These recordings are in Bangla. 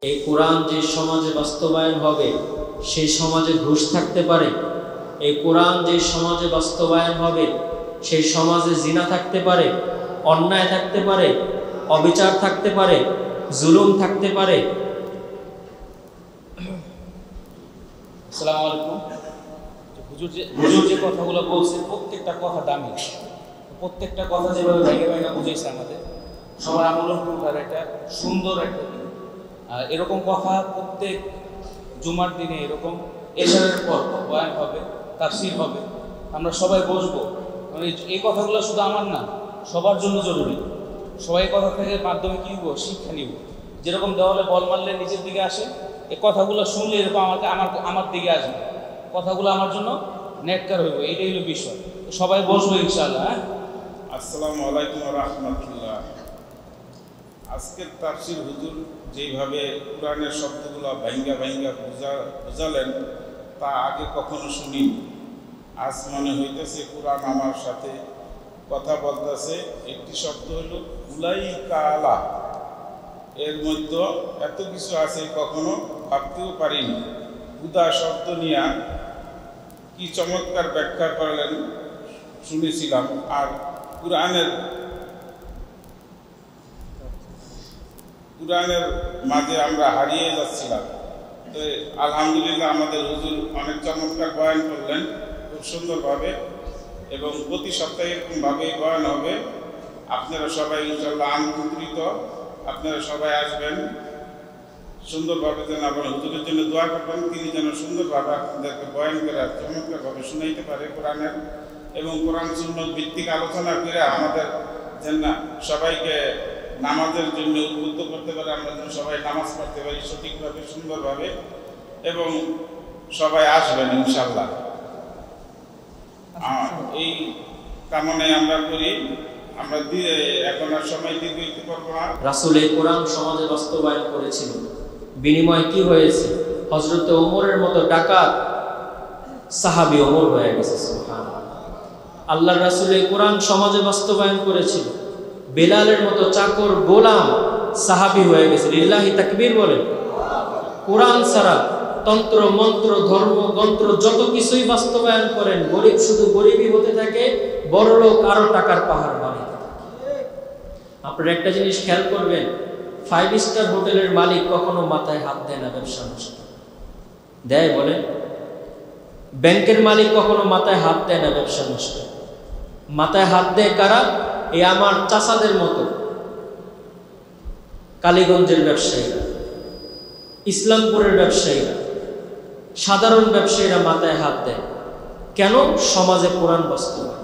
এই কোরআন যে সমাজে বাস্তবায়ন হবে সেই সমাজে ঘুষ থাকতে পারে। এই কোরআন যে সমাজে বাস্তবায়ন হবে সেই সমাজে জিনা থাকতে পারে, অন্যায় থাকতে পারে, অবিচার থাকতে পারে, জুলুম থাকতে পারে। আসসালামু আলাইকুম। হুজুর যে কথাগুলো বলছে প্রত্যেকটা কথা দামি, প্রত্যেকটা কথা যেভাবে ভেঙে ভেঙে বুঝেছে আমাদের সবার আমূল্য প্রকার একটা সুন্দর একটা এরকম কথা প্রত্যেক জুমার দিনে এরকম এশারের পর বয়ান হবে, তাফসীর হবে, আমরা সবাই বসবো। মানে এই কথাগুলো শুধু আমার না, সবার জন্য জরুরি। সবাই কথা থেকে মাধ্যমে কী নিব, শিক্ষা নিব। যেরকম দেওয়ালে বল মারলে নিচের দিকে আসে, এই কথাগুলো শুনলে এরকম আমার দিকে আসবে, কথাগুলো আমার জন্য নেটকার হইব। এইটাই হলো বিষয়। সবাই বসবো ইনশাআল্লাহ। আসসালামু আলাইকুম ওয়া রাহমাতুল্লাহ। আজকের তাফসীর হুজুর যেইভাবে কোরআনের শব্দগুলো ভাঙ্গা ভাঙ্গা বুঝালেন তা আগে কখনো শুনিনি। আজ মনে হইতেছে কোরআন আমার সাথে কথা বলতেছে। একটি শব্দ হলো উলাইকা আলা, এর মধ্যে এত কিছু আছে কখনো ভাবতেও পারিনি। হুদা শব্দ নিয়ে কি চমৎকার ব্যাখ্যা করলেন শুনেছিলাম। আর কোরআনের মাঝে আমরা হারিয়ে যাচ্ছিলাম। তো আলহামদুলিল্লাহ আমাদের হুজুর অনেক চমৎকার বয়ান করলেন খুব সুন্দরভাবে, এবং প্রতি সপ্তাহে এরকমভাবেই বয়ান হবে। আপনারা সবাই ইনশাআল্লাহ আমন্ত্রিত, আপনারা সবাই আসবেন। সুন্দরভাবে যেন আপনার হুজুরের জন্য দোয়া করবেন, তিনি যেন সুন্দরভাবে আপনাদেরকে বয়ান করে চমৎকারভাবে শুনাইতে পারে কোরআনের, এবং কোরআন সুন্নাত ভিত্তিক আলোচনা করে আমাদের যেন সবাইকে নামাজের জন্য উদ্বুদ্ধ করতে পারে, আমরা যেন সবাই নামাজ পড়তে পারি সঠিকভাবে সুন্দরভাবে, এবং সবাই আসবেন ইনশাআল্লাহ। এই কামনায় আমরা করি। আমরা এখন আর সময় দিতে পারবো না। রাসূল এই কোরআন সমাজে বাস্তবায়ন করেছিল, বিনিময় কি হয়েছে? হযরত ওমরের মতো ডাকাত সাহাবী ওমর হয়ে গেছে। সুবহানাল্লাহ। আল্লাহর রাসূল এই কোরআন সমাজে বাস্তবায়ন করেছিল, বেলালের মতো চাকর গোলাম সাহাবী হয়ে গেছে। লিল্লাহি তাকবীর বলেন। কোরআন ছাড়া তন্ত্র মন্ত্র ধর্ম গ্রন্থ যত কিছুই বাস্তবায়ন করেন, গরিব শুধু গরিবই হতে থাকে, বড় লোক আরো টাকার পাহাড় বানাতে থাকে। আপনারা একটা জিনিস খেয়াল করবেন, 5 স্টার হোটেলের মালিক কখনো মাথায় হাত দেয় না ব্যবসা নষ্ট দেয় বলেন। ব্যাংকের মালিক কখনো মাথায় হাত দেয় না ব্যবসা নষ্ট। মাথায় হাত দেয় কারা? এই আমার চাচাদের মতো কালীগঞ্জের ব্যবসায়ীরা, ইসলামপুরের ব্যবসায়ীরা, সাধারণ ব্যবসায়ীরা মাথায় হাত দেয়। কেন? সমাজে কোরআন বাস্তবায়ন।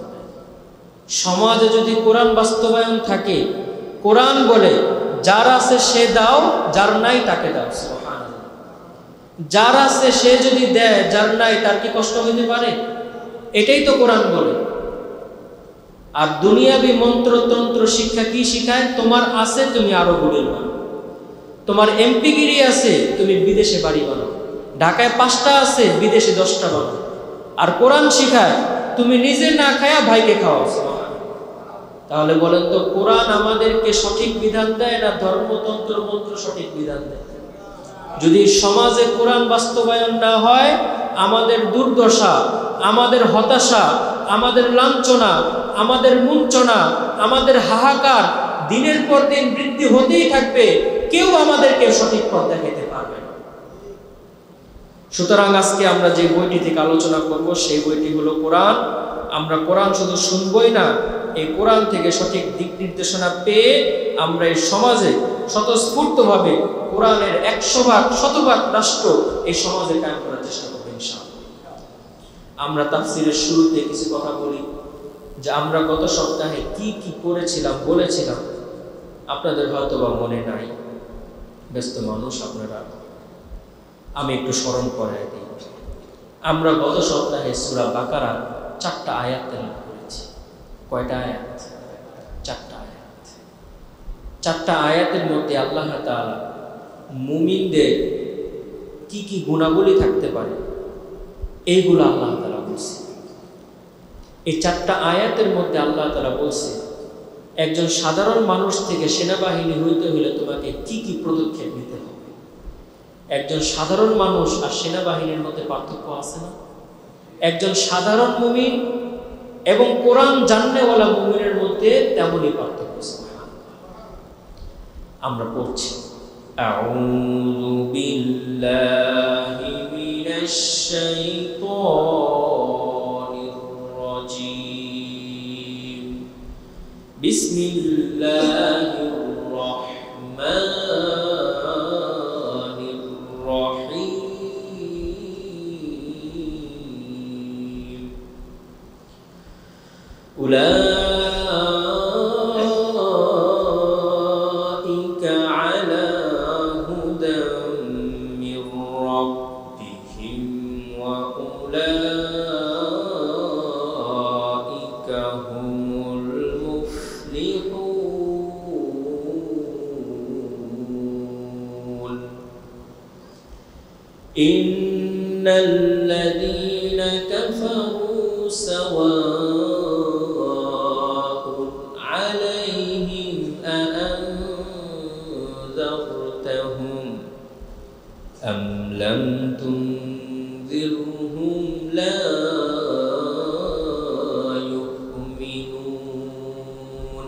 সমাজে যদি কোরআন বাস্তবায়ন থাকে, কোরআন বলে যার আছে সে দাও, যার নাই তাকে দাও। সুবহানাল্লাহ। যার আছে সে যদি দেয়, যার নাই তার কি কষ্ট হতে পারে? এটাই তো কোরআন বলে। আর দুনিয়াবি মন্ত্রতন্ত্র শিক্ষা কি শিখায়? তোমার আছে তুমি আরো গড়ে বানাও, তোমার এমপিগিরি আছে তুমি বিদেশে বাড়ি বানাও, ঢাকায় 5টা আছে বিদেশে 10টা বানাও। আর কোরআন শিখায় তুমি নিজে না খায়া ভাইকে খাওয়াও। তাহলে বলেন তো, কোরআন আমাদেরকে সঠিক বিধান দেয় না ধর্মতন্ত্র মন্ত্র সঠিক বিধান দেয়? যদি সমাজে কোরআন বাস্তবায়ন না হয়, আমাদের দুর্দশা, আমাদের হতাশা, আমাদের লাঞ্ছনা, আমাদের মুঞ্চনা, আমাদের হাহাকার দিনের পর দিন বৃদ্ধি হতেই থাকবে। কেউ আমাদেরকে সঠিক পথ দেখাতে পারবে না। সুতরাং আজকে আমরা যে বইটি থেকে আলোচনা করব সেই বইটি হলো কোরআন। আমরা কোরআন শুধু শুনবই না, এই কোরআন থেকে সঠিক দিক নির্দেশনা পেয়ে আমরা এই সমাজে স্বতঃস্ফূর্তভাবে কোরআনের 100 ভাগ 100 ভাগ রাষ্ট্র এই সমাজে কায়েম করার চেষ্টা করব ইনশাআল্লাহ। আমরা তাফসীরের শুরুতে কিছু কথা বলি যে আমরা গত সপ্তাহে কি কি করেছিলাম, বলেছিলাম, আপনাদের হয়তো বা মনে নাই, ব্যস্ত মানুষ আপনারা। আমি একটু স্মরণ করাই দিই। আমরা গত সপ্তাহে সূরা বাকারার 4টা আয়াত তেলাওয়াত করেছি। কয়টা আয়াত? 4টা আয়াত। 4টা আয়াতের মধ্যে আল্লাহ তাআলা মুমিনদের কি কি গুণাবলী থাকতে পারে এইগুলো আল্লাহ তাআলা বলছে। এই 4টা আয়াতের মধ্যে আল্লাহ তাআলা বলছে, একজন সাধারণ মানুষ থেকে সেনাবাহিনী হইতে হলে তোমাকে কি কি পদক্ষেপ নিতে হবে। একজন সাধারণ মানুষ আর সেনাবাহিনীর মধ্যে পার্থক্য আছে না? একজন সাধারণ মুমিন এবং কোরআন জাননেওয়ালা মুমিনের মধ্যে তেমনই পার্থক্য। আমরা পড়ছি আউযু বিল্লাহি মিনাশ শাইতানির রাজীম বিসমিল্লাহির রাহমানির রাহিম উলাইকা আলা হুদাম মির রাব্বিহিম ওয়া উলাইকা হুমুল মুফলিহুন ইন্নাল্লাযীনা কাফারু সাওয়াউন আলাইহিম আআনযারতাহুম আম লাম তুনযিরহুম লা يؤمنون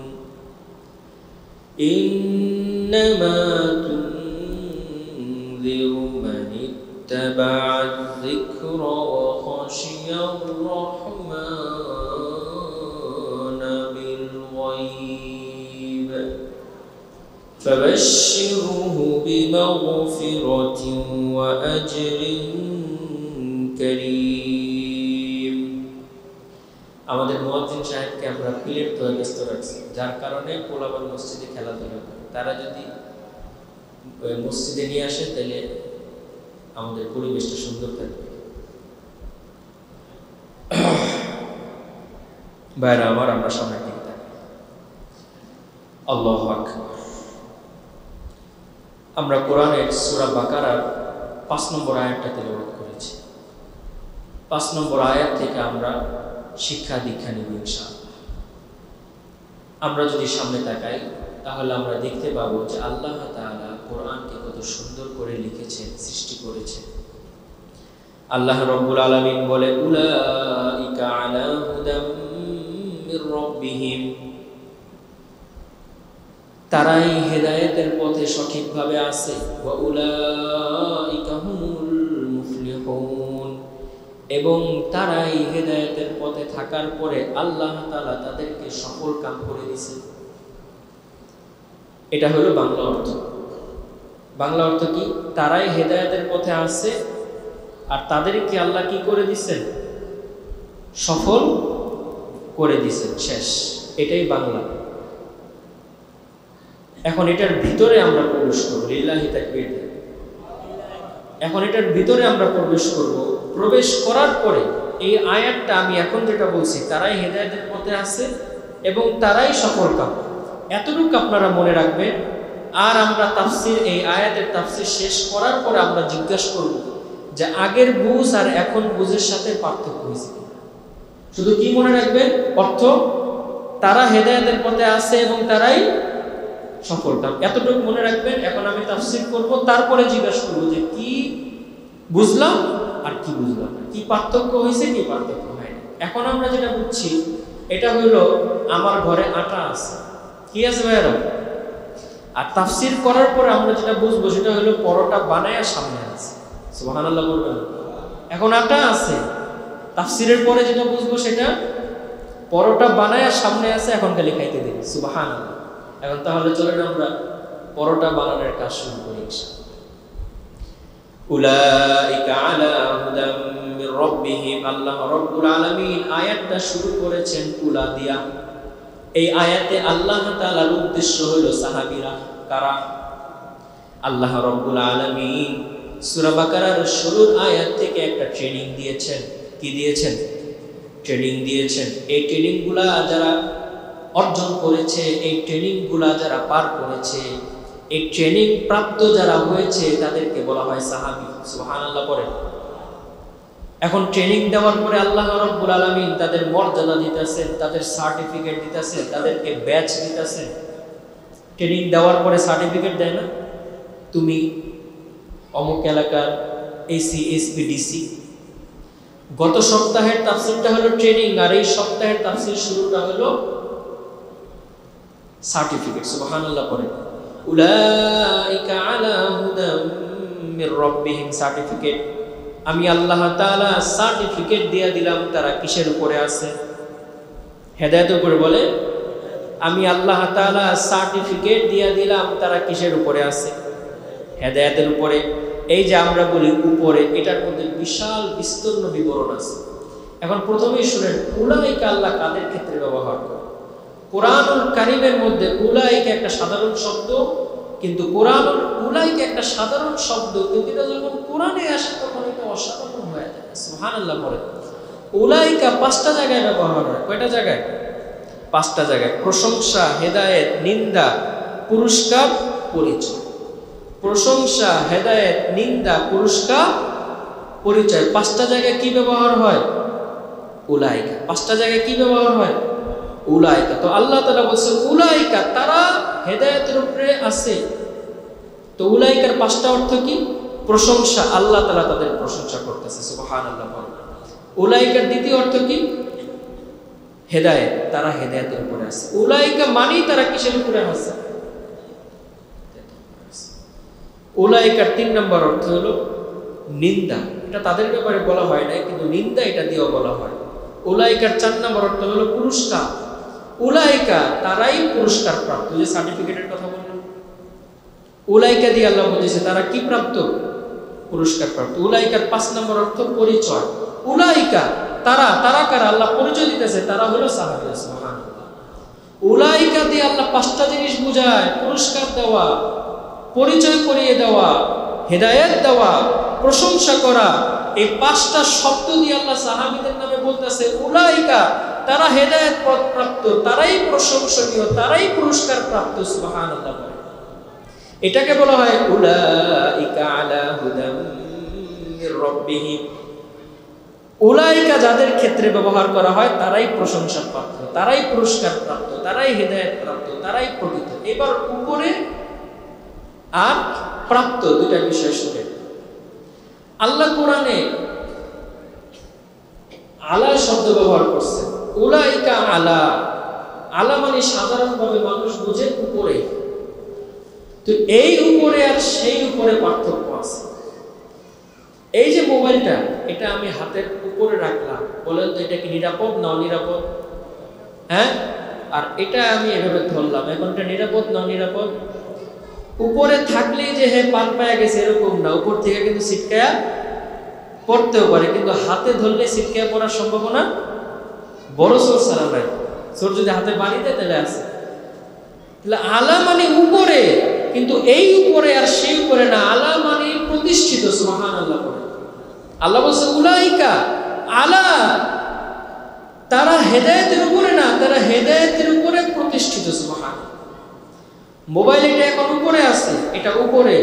إنما تنذر من اتبع الذكر وخشي الرحمن بالغيب فبشره بمغفرة وأجر كريم আমাদের মুয়াজ্জিন সাহেবকে আমরা প্লেট ধরে ব্যস্ত রাখছি, যার কারণে পোলাপান মসজিদে খেলাধুলা করে। তারা যদি মসজিদে নিয়ে আসে তাহলে আমাদের পরিবেশটা সুন্দর থাকবে। ভাইরা আমার, আমরা সামনে দিকে থাকি। আল্লাহু আকবার। আমরা কোরআনের সূরা বাকারার 5 নম্বর আয়াতটা তেলাওয়াত করেছি। 5 নম্বর আয়াত থেকে আমরা শিক্ষা দীক্ষা নিব ইনশাআল্লাহ। আমরা যদি সামনে তাকাই তাহলে আমরা দেখতে পাবো যে আল্লাহ তাআলা কোরআনকে কত সুন্দর করে লিখেছেন, সৃষ্টি করেছেন। আল্লাহ রাব্বুল আলামিন বলে উলাইকা আলা হুদাম মির রাব্বিহিম, তারাই হেদায়েতের পথে সঠিকভাবে আছে। ওয়া উলাইকা হুমুল মুফলিহুন, এবং তারাই হেদায়েতের পথে থাকার পরে আল্লাহ তাআলা তাদেরকে সফল কাম করে দিয়েছেন। এটা হলো বাংলা অর্থ। বাংলা অর্থ কি? তারাই হেদায়েতের পথে আছে আর তাদেরকে আল্লাহ কি করে দিয়েছেন? সফল করে দিয়েছেন। শেষ। এটাই বাংলা। এখন এটার ভিতরে আমরা প্রবেশ করব। লিল্লাহি তাকবীর। এখন এটার ভিতরে আমরা প্রবেশ করব। প্রবেশ করার পরে এই আয়াতটা আমি এখন যেটা বলছি, তারাই হেদায়েতের পথে আছে এবং তারাই সফল কাম, এতটুকু আপনারা মনে রাখবেন। আর আমরা তাফসীর, এই আয়াতের তাফসীর শেষ করার পরে আমরা জিজ্ঞাসা করব যে আগের বুঝ আর এখন বুঝের সাথে পার্থক্য হয়েছে কিনা। শুধু কি মনে রাখবেন? অর্থ, তারা হেদায়েতের পথে আছে এবং তারাই সফল কাম, এতটুকু মনে রাখবেন। এখন আমি তাফসীর করব, তারপরে জিজ্ঞাসা করব যে কি বুঝলাম আর কি বুঝলাম না, কি পার্থক্য হয়েছে, কি পার্থক্য হয় না। এখন আমরা যেটা বুঝছি এটা হলো আমার ঘরে আটা আছে। কি আছে ভাইরা? আর তাফসীর করার পরে আমরা যেটা বুঝবো সেটা হলো পরোটা বানায়া সামনে আছে। সুবহানাল্লাহ বলবেন। এখন আটা আছে, তাফসীরের পরে যেটা বুঝবো সেটা পরোটা বানায়া সামনে আছে, এখন খালি খাইতে দিই। সুবহানাল্লাহ। এখন তাহলে চলেন আমরা পরোটা বানানোর কাজ শুরু করি ইনশাআল্লাহ। উলাইকা আলা হুদাম মির রাব্বিহিম, আল্লাহ রাব্বুল আলামিন আয়াতটা শুরু করেছেন উলা দিয়া। এই আয়াতে আল্লাহ তাআলার উদ্দেশ্য হলো সাহাবীরা কারা? আল্লাহ রাব্বুল আলামিন সূরা বাকারার শুরুর আয়াত থেকে একটা ট্রেনিং দিয়েছেন। কি দিয়েছেন? ট্রেনিং দিয়েছেন। এই ট্রেনিংগুলা যারা অর্জন করেছে, এই ট্রেনিংগুলা যারা পার করেছে, এই ট্রেনিং প্রাপ্ত যারা হয়েছে তাদেরকে বলা হয় সাহাবী। সুবহানাল্লাহ পড়েন। এখন ট্রেনিং দেওয়ার পরে আল্লাহ রাব্বুল আলামিন তাদের মর্যাদা দিতেছেন, তাদের সার্টিফিকেট দিতেছেন, তাদেরকে ব্যাচ দিতেছেন। ট্রেনিং দেওয়ার পরে সার্টিফিকেট দেয় না? তুমি অমুক এলাকার এসি এসপি ডিসি। গত সপ্তাহের তাফসীরটা হলো ট্রেনিং, আর এই সপ্তাহের তাফসীর শুরুটা হলো সার্টিফিকেট। সুবহানাল্লাহ পড়ে, উলাইকা আলা হুদাম মির রাব্বিহিম, সার্টিফিকেট। আমি আল্লাহ তাআলা সার্টিফিকেট দিয়ে দিলাম তারা কিসের উপরে আছে? হেদায়েতের উপরে। বলে, আমি আল্লাহ তাআলা সার্টিফিকেট দিয়ে দিলাম তারা কিসের উপরে আছে? হেদায়েতের উপরে। এই যে আমরা বলি উপরে, এটার মধ্যে বিশাল বিস্তীর্ণ বিবরণ আছে। এখন প্রথমেই শুনেন, উলাইকা আল্লাহ কাদের ক্ষেত্রে ব্যবহার করে? কোরআনুল কারীমের মধ্যে উলাইকা একটা সাধারণ শব্দ, কিন্তু কোরআনুল উলাইকা একটা সাধারণ শব্দ, কিন্তু এটা যখন কোরআনে আসে তখন এটা অসাধারণ হয়ে যায়। সুবহানাল্লাহ পড়ে। উলাইকা 5টা জায়গায় ব্যবহার হয়। কয়টা জায়গায়? 5টা জায়গায়। প্রশংসা, হেদায়েত, নিন্দা, পুরস্কার, পরিচয়। প্রশংসা, হেদায়েত, নিন্দা, পুরস্কার, পরিচয়। 5টা জায়গায় কি ব্যবহার হয়? উলাইকা। 5টা জায়গায় কি ব্যবহার হয়? উলাইকা। তো আল্লাহ তাআলা বলছেন উলাইকা, তারা হেদায়েতের উপরে আছে। তো উলাইকার 5টা অর্থ কি? প্রশংসা, আল্লাহ তাআলা তাদের প্রশংসা করতেছে। সুবহানাল্লাহ। উলাইকার দ্বিতীয় অর্থ কি? হেদায়েত, তারা হেদায়েতের উপরে আছে। উলাইকা মানে তারা কিসের উপরে আছে? উলাইকার 3 নম্বর অর্থ হলো নিন্দা। এটা তাদের ব্যাপারে বলা হয় না, কিন্তু নিন্দা এটা দিয়েও বলা হয়। উলাইকার 4 নম্বর অর্থ হলো পুরস্কার। উলাইকা তারাই পুরস্কার প্রাপ্ত। যে সার্টিফিকেটের কথা বললাম, উলাইকা দিয়ে আল্লাহ বলেছে তারা কি প্রাপ্ত? পুরস্কার প্রাপ্ত। উলাইকার 5 নম্বর অর্থ পরিচয়। উলাইকা তারা, তারা কারা? আল্লাহ পরিচয় দিতেছে, তারা হলো সাহাবীরা। সুবহানাল্লাহ। উলাইকা দিয়ে আল্লাহ 5টা জিনিস বুঝায়: পুরস্কার দেওয়া, পরিচয় করিয়ে দেওয়া, হেদায়েত দেওয়া, প্রশংসা করা। এই 5টা শব্দ দিয়ে আল্লাহ সাহাবীদের নামে বলতেছে উলাইকা, তারা হেদায়েত প্রাপ্ত, তারাই প্রশংসনীয়, তারাই পুরস্কার প্রাপ্ত। সুবহানাল্লাহ। এটাকে বলা হয় উলাইকা আলা হুদাম মির রাব্বিহিম। উলাইকা যাদের ক্ষেত্রে ব্যবহার করা হয় তারাই প্রশংসা প্রাপ্ত, তারাই পুরস্কার প্রাপ্ত, তারাই হেদায়েত প্রাপ্ত, তারাই প্রকৃত। এবার উপরে আর প্রাপ্ত 2টা বিষয় শুনে আল্লাহ কোরআনে আলা শব্দ ব্যবহার করছে। উলাইকা আলা, আলা মানে সাধারণভাবে মানুষ বুঝে উপরে। তো এই উপরে আর সেই উপরে পার্থক্য আছে। এই যে মোবাইলটা, এটা আমি হাতের উপরে রাখলাম, বলেন তো এটা কি নিরাপদ না অনিরাপদ? হ্যাঁ। আর এটা আমি এভাবে ধরলাম, এখন এটা নিরাপদ না অনিরাপদ? উপরে থাকলে যে পান পায়া গেছে এরকম না, উপর থেকে কিন্তু ছিটকায়া পড়তেও পারে, কিন্তু হাতে ধরলে ছিটকায়া পড়ার সম্ভাবনা বড় চোর ছাড়া নাই। চোর যদি হাতে বাড়ি দেয় তাহলে আছে। তাহলে আলা মানে উপরে, কিন্তু এই উপরে আর সেই উপরে না, আলা মানে প্রতিষ্ঠিত। সুবহানাল্লাহ। আল্লাহ বলছে উলাইকা আলা, তারা হেদায়েতের উপরে না, তারা হেদায়েতের উপরে প্রতিষ্ঠিত। সুবহানাল্লাহ। মোবাইল এটা এখন উপরে আছে, এটা উপরে,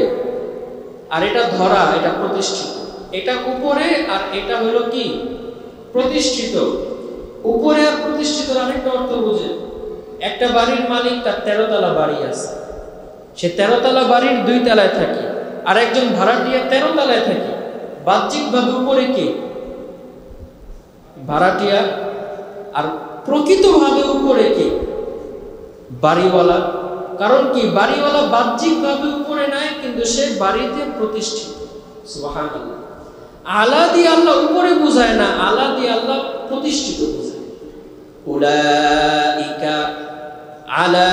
আর এটা ধরা, এটা প্রতিষ্ঠিত। এটা উপরে আর এটা হলো কি? প্রতিষ্ঠিত। উপরে আর প্রতিষ্ঠিত আরেকটা অর্থ বুঝে। একটা বাড়ির মালিক, তার 13 তলা বাড়ি আছে, সে 13 তলা বাড়ির 2 তলায় থাকে, আর একজন ভাড়াটিয়া 13 তলায় থাকে। বাহ্যিকভাবে উপরে কে? ভাড়াটিয়া। আর প্রকৃতভাবে উপরে কে? বাড়িওয়ালা। কারণ কি? বাড়িওয়ালা বাহ্যিকভাবে উপরে নাই, কিন্তু সে বাড়িতে প্রতিষ্ঠিত। সুবহানাল্লাহ। আলা দিয়ে আল্লাহ উপরে বুঝায় না, আলা দিয়ে আল্লাহ প্রতিষ্ঠিত বুঝায়। উলাইকা আলা,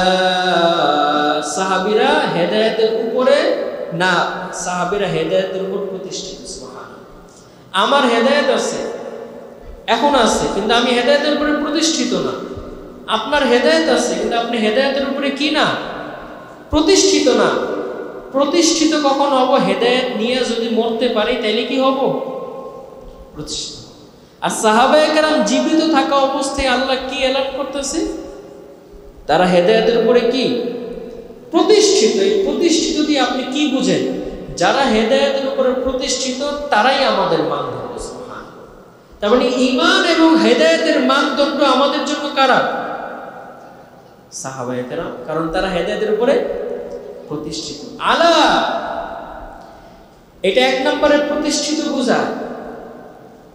সাহাবীরা হেদায়েতের উপরে না, সাহাবীরা হেদায়েতের উপর প্রতিষ্ঠিত। সুবহানাল্লাহ। আমার হেদায়েত আছে, এখন আছে, কিন্তু আমি হেদায়েতের উপরে প্রতিষ্ঠিত না। আপনার হেদায়েত আছে, কিন্তু আপনি হেদায়েতের উপরে কি না? প্রতিষ্ঠিত না। প্রতিষ্ঠিত কখন হব? হেদায়েত নিয়ে যদি মরতে পারি তাহলে কি হব? প্রতিষ্ঠিত। আর সাহাবায়ে কেরাম জীবিত থাকা অবস্থায় আল্লাহ কি এলান করতেছে? তারা হেদায়েতের উপরে কি? প্রতিষ্ঠিত। এই প্রতিষ্ঠিত দিয়ে আপনি কি বুঝেন? যারা হেদায়েতের উপরে প্রতিষ্ঠিত তারাই আমাদের মানদণ্ড। সুবহানাল্লাহ। তার মানে ঈমান এবং হেদায়েতের মানদণ্ড আমাদের জন্য কারা? সাহাবায়ে কেরাম, কারণ তারা হেদায়েতের উপরে প্রতিষ্ঠিত। আলা, এটা 1 নম্বরে প্রতিষ্ঠিত বোঝায়।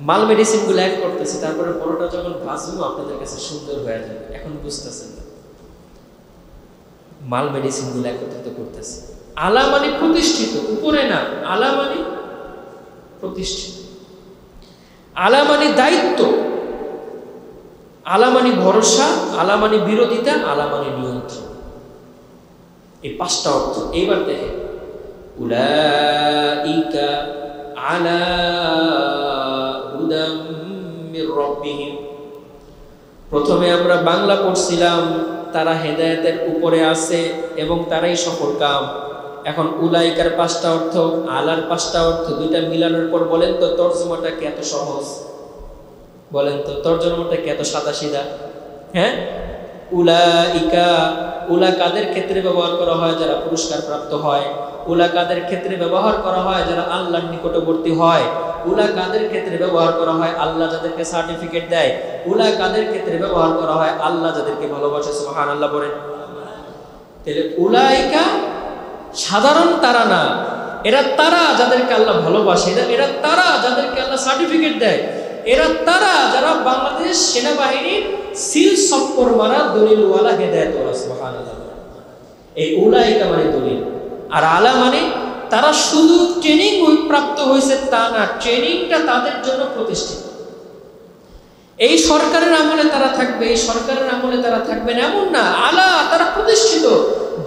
মাল মেডিসিন গুলো অ্যাড করতেছে, তারপরে পরোটা যখন ভাজবো আপনাদের কাছে সুন্দর হয়ে যাবে, এখন বুঝতেছেন না। মাল মেডিসিন গুলো একত্রিত করতেছে। আলা মানে প্রতিষ্ঠিত, উপরে না, আলা মানে প্রতিষ্ঠিত, আলা মানে দায়িত্ব, আলা মানে ভরসা, আলা মানে বিরোধিতা, আলা মানে নিয়ন্ত্রণ। এই 5টা অর্থ। এইবার দেখেন, উলাইকা আলা হুদাম মির রাব্বিহিম। প্রথমে আমরা বাংলা পড়ছিলাম তারা হেদায়েতের উপরে আছে এবং তারাই সফলকাম। এখন উলাইকার 5টা অর্থ, আলার 5টা অর্থ, দুইটা মিলানোর পর বলেন তো তরজমাটা কি এত সহজ? বলেন তো তরজমাটা কি এত সাদা সিধা? হ্যাঁ, উলাইকা, উলা কাদের ক্ষেত্রে ব্যবহার করা হয়? যারা পুরস্কার প্রাপ্ত হয়। উলা কাদের ক্ষেত্রে ব্যবহার করা হয়? যারা আল্লাহর নিকটবর্তী হয়। উলা কাদের ক্ষেত্রে ব্যবহার করা হয়? আল্লাহ যাদেরকে সার্টিফিকেট দেয়। উলা কাদের ক্ষেত্রে ব্যবহার করা হয়? আল্লাহ যাদেরকে ভালোবাসে। সুবহানাল্লাহ বলেন। তাহলে উলাইকা সাধারণ তারা না, এরা তারা যাদেরকে আল্লাহ ভালোবাসে, এরা তারা যাদেরকে আল্লাহ সার্টিফিকেট দেয়, এরা তারা যারা বাংলাদেশ সেনাবাহিনীর সিল সপ্পর মারা দলিলওয়ালা হেদায়েতওয়ালা। সুবহানাল্লাহ। এই উলাইকা মানে দলিল, আর আলা মানে তারা শুধু ট্রেনিং প্রাপ্ত হয়েছে তা না, ট্রেনিংটা তাদের জন্য প্রতিষ্ঠিত। এই সরকারের আমলে তারা থাকবে, এই সরকারের আমলে তারা থাকবে না এমন না। আলা তারা প্রতিষ্ঠিত।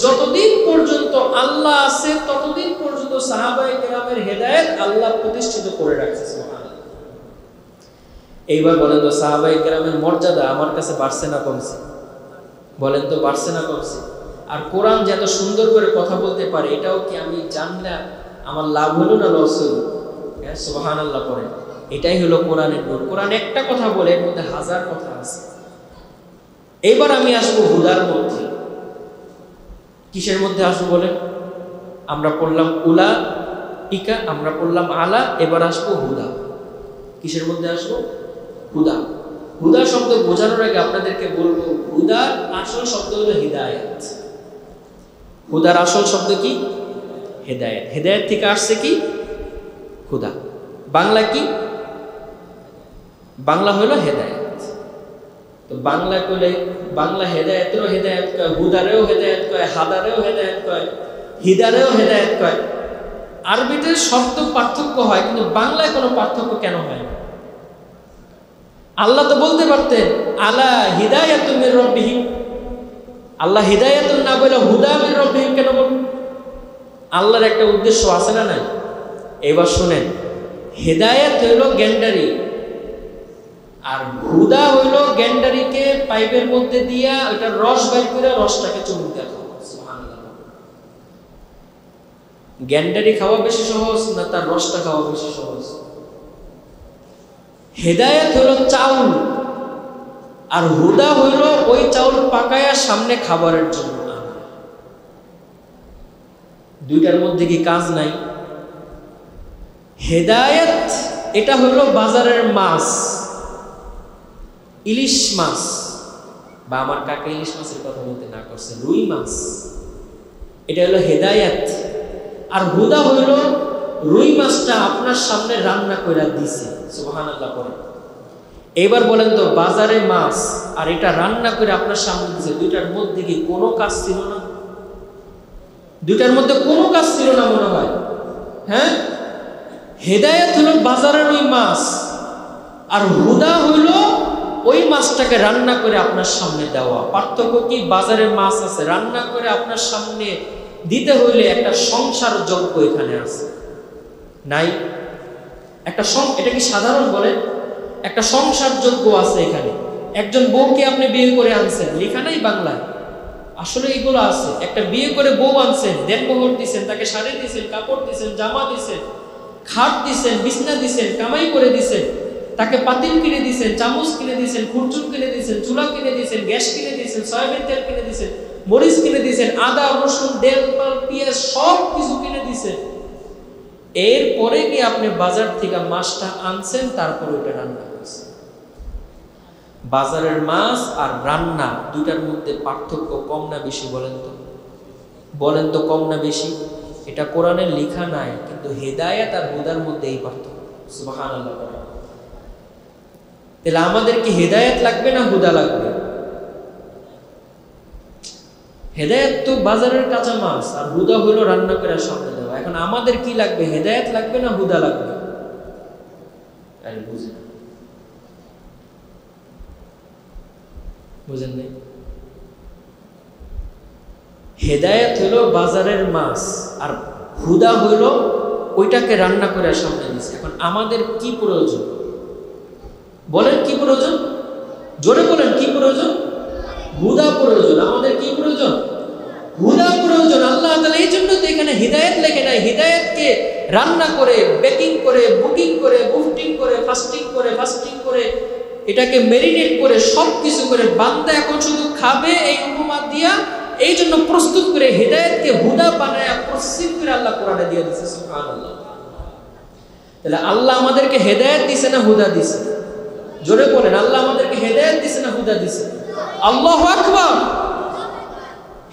যতদিন পর্যন্ত আল্লাহ আছে ততদিন পর্যন্ত সাহাবায়ে কেরামের হেদায়েত আল্লাহ প্রতিষ্ঠিত করে রাখছে। সুবহানাল্লাহ। এইবার বলেন তো সাহাবায়ে কেরামের মর্যাদা আমার কাছে বাড়ছে না কমছে? বলেন তো বাড়ছে না কমছে? আর কোরআন যে এত সুন্দর করে কথা বলতে পারে, এটাও কি আমি জানলে আমার লাভ হলো না লস হলো? হ্যাঁ, সুবহানাল্লাহ পড়ে। এটাই হলো কোরআনের নূর। কোরআন একটা কথা বলে, এর মধ্যে 1000 কথা আছে। এইবার আমি আসবো হুদার মধ্যে। কিসের মধ্যে আসবো বলেন? আমরা পড়লাম উলাইকা, আমরা পড়লাম আলা, এবার আসবো হুদা। কিসের মধ্যে আসবো? হুদা। হুদা শব্দ বোঝানোর আগে আপনাদেরকে বলবো, হুদার আসল শব্দ হলো হিদায়াত। হুদার আসল শব্দ কি? হেদায়েত। হেদায়েত থেকে আসছে কি? হুদা। বাংলা কি? বাংলা হলো হেদায়েত। তো বাংলা কইলে বাংলা হেদায়েতেরও হেদায়েত কয়, হুদারেও হেদায়েত কয়, হাদারেও হেদায়েত কয়, হিদারেও হেদায়েত কয়। আরবিতে শব্দ পার্থক্য হয়, কিন্তু বাংলায় কোনো পার্থক্য কেন হয় না? আল্লাহ তো বলতে পারতেন আলা হিদায়াতুম মির রাব্বিহিম। আল্লাহ হিদায়াতুন না বলে হুদা মির রাব্বিহিম কেন বলবেন? আল্লাহর একটা উদ্দেশ্য আছে না নাই? এবার শুনেন, হেদায়েত হইল গ্যান্ডারি, আর হুদা হইল গ্যান্ডারিকে পাইপের মধ্যে দিয়া ওইটা রস বাইর করে রসটাকে চুমুক দেওয়া। সুবহানাল্লাহ। গ্যান্ডারি খাওয়া বেশি সহজ না তার রসটা খাওয়া বেশি সহজ? হেদায়েত হলো চাউল, আর হুদা হইল ওই চাউল পাকায়া সামনে খাবারের জন্য। দুইটার মধ্যে কি কাজ নাই? হেদায়েত এটা হইল বাজারের মাছ, ইলিশ মাছ, বা আমার কাকা ইলিশ মাছের কথা বলতে না করছে, রুই মাছ। এটা হলো হেদায়েত। আর হুদা হইল রুই মাছটা আপনার সামনে রান্না করে দিছে। সুবহানাল্লাহ পড়ে। এবার বলেন তো বাজারে মাছ আর এটা রান্না করে আপনার সামনে দিছে, দুইটার মধ্যে কি কোনো কাজ ছিল না? দুইটার মধ্যে কোনো কাজ ছিল না মনে হয়? হ্যাঁ, হেদায়েত হলো বাজারের ওই মাছ, আর হুদা হইলো ওই মাছটাকে রান্না করে আপনার সামনে দেওয়া। পার্থক্য কি? বাজারের মাছ আছে, রান্না করে আপনার সামনে দিতে হইলে একটা সংসার যোগ্য এখানে আছে নাই? একটা এটা কি সাধারণ বলেন? একটা সংসার যোগ্য আছে এখানে। একজন বউকে আপনি বিয়ে করে আনছেন, লেখা নাই বাংলায়, আসলে এগুলো আছে। একটা বিয়ে করে বউ আনছেন, দেনমোহর দিছেন, তাকে শাড়ি দিছেন, কাপড় দিছেন, জামা দিছেন, খাট দিছেন, বিছনা দিছেন, কামাই করে দিছেন, তাকে পাতিল কিনে দিছেন, চামচ কিনে দিছেন, খুরচুর কিনে দিছেন, চুলা কিনে দিছেন, গ্যাস কিনে দিছেন, সয়াবিন তেল কিনে দিছেন, মরিচ কিনে দিছেন, আদা রসুন তেল পেঁয়াজ সব কিছু কিনে দিছেন। এরপরে কি আপনি বাজার থেকে মাছটা আনছেন, তারপরে ওটা রান্না করেছেন। বাজারের মাছ আর রান্না দুইটার মধ্যে পার্থক্য কম না বেশি? বলেন তো, বলেন তো কম না বেশি? এটা কোরআনে লেখা নাই, কিন্তু হেদায়েত আর হুদার মধ্যে এই পার্থক্য। সুবহানাল্লাহ। তাহলে আমাদের কি হেদায়েত লাগবে না হুদা লাগবে? হেদায়েত তো বাজারের কাঁচা মাছ, আর হুদা হলো রান্না করে সামনে দেওয়া। এখন আমাদের কি লাগবে, হেদায়েত লাগবে না হুদা লাগবে? আরে বুঝেন নাই? হেদায়েত হলো বাজারের মাছ, আর হুদা হইল ওইটাকে রান্না করে সামনে দিচ্ছে। এখন আমাদের কি প্রয়োজন বলেন? কি প্রয়োজন? জোরে বলেন, কি প্রয়োজন? হুদা প্রয়োজন। আমাদের কি প্রয়োজন? হুদা প্রয়োজন। আল্লাহ তাআলা এই জন্য তো এখানে হিদায়াত লেখে নাই। হিদায়াতকে রান্না করে, বেকিং করে, বুকিং করে, বুফটিং করে, ফাস্টিং করে এটাকে মেরিনেট করে সব কিছু করে বান্দা এখন শুধু খাবে এই উপমা দিয়া, এই জন্য প্রস্তুত করে হিদায়াতকে হুদা বানায় প্রস্তুত করে আল্লাহ কোরআনে দিয়ে দিয়েছে। সুবহানাল্লাহ। তাহলে আল্লাহ আমাদেরকে হেদায়েত দিছে না হুদা দিছে? জোরে বলেন, আল্লাহ আমাদেরকে হেদায়েত দিছে না হুদা দিছে? আল্লাহু আকবার।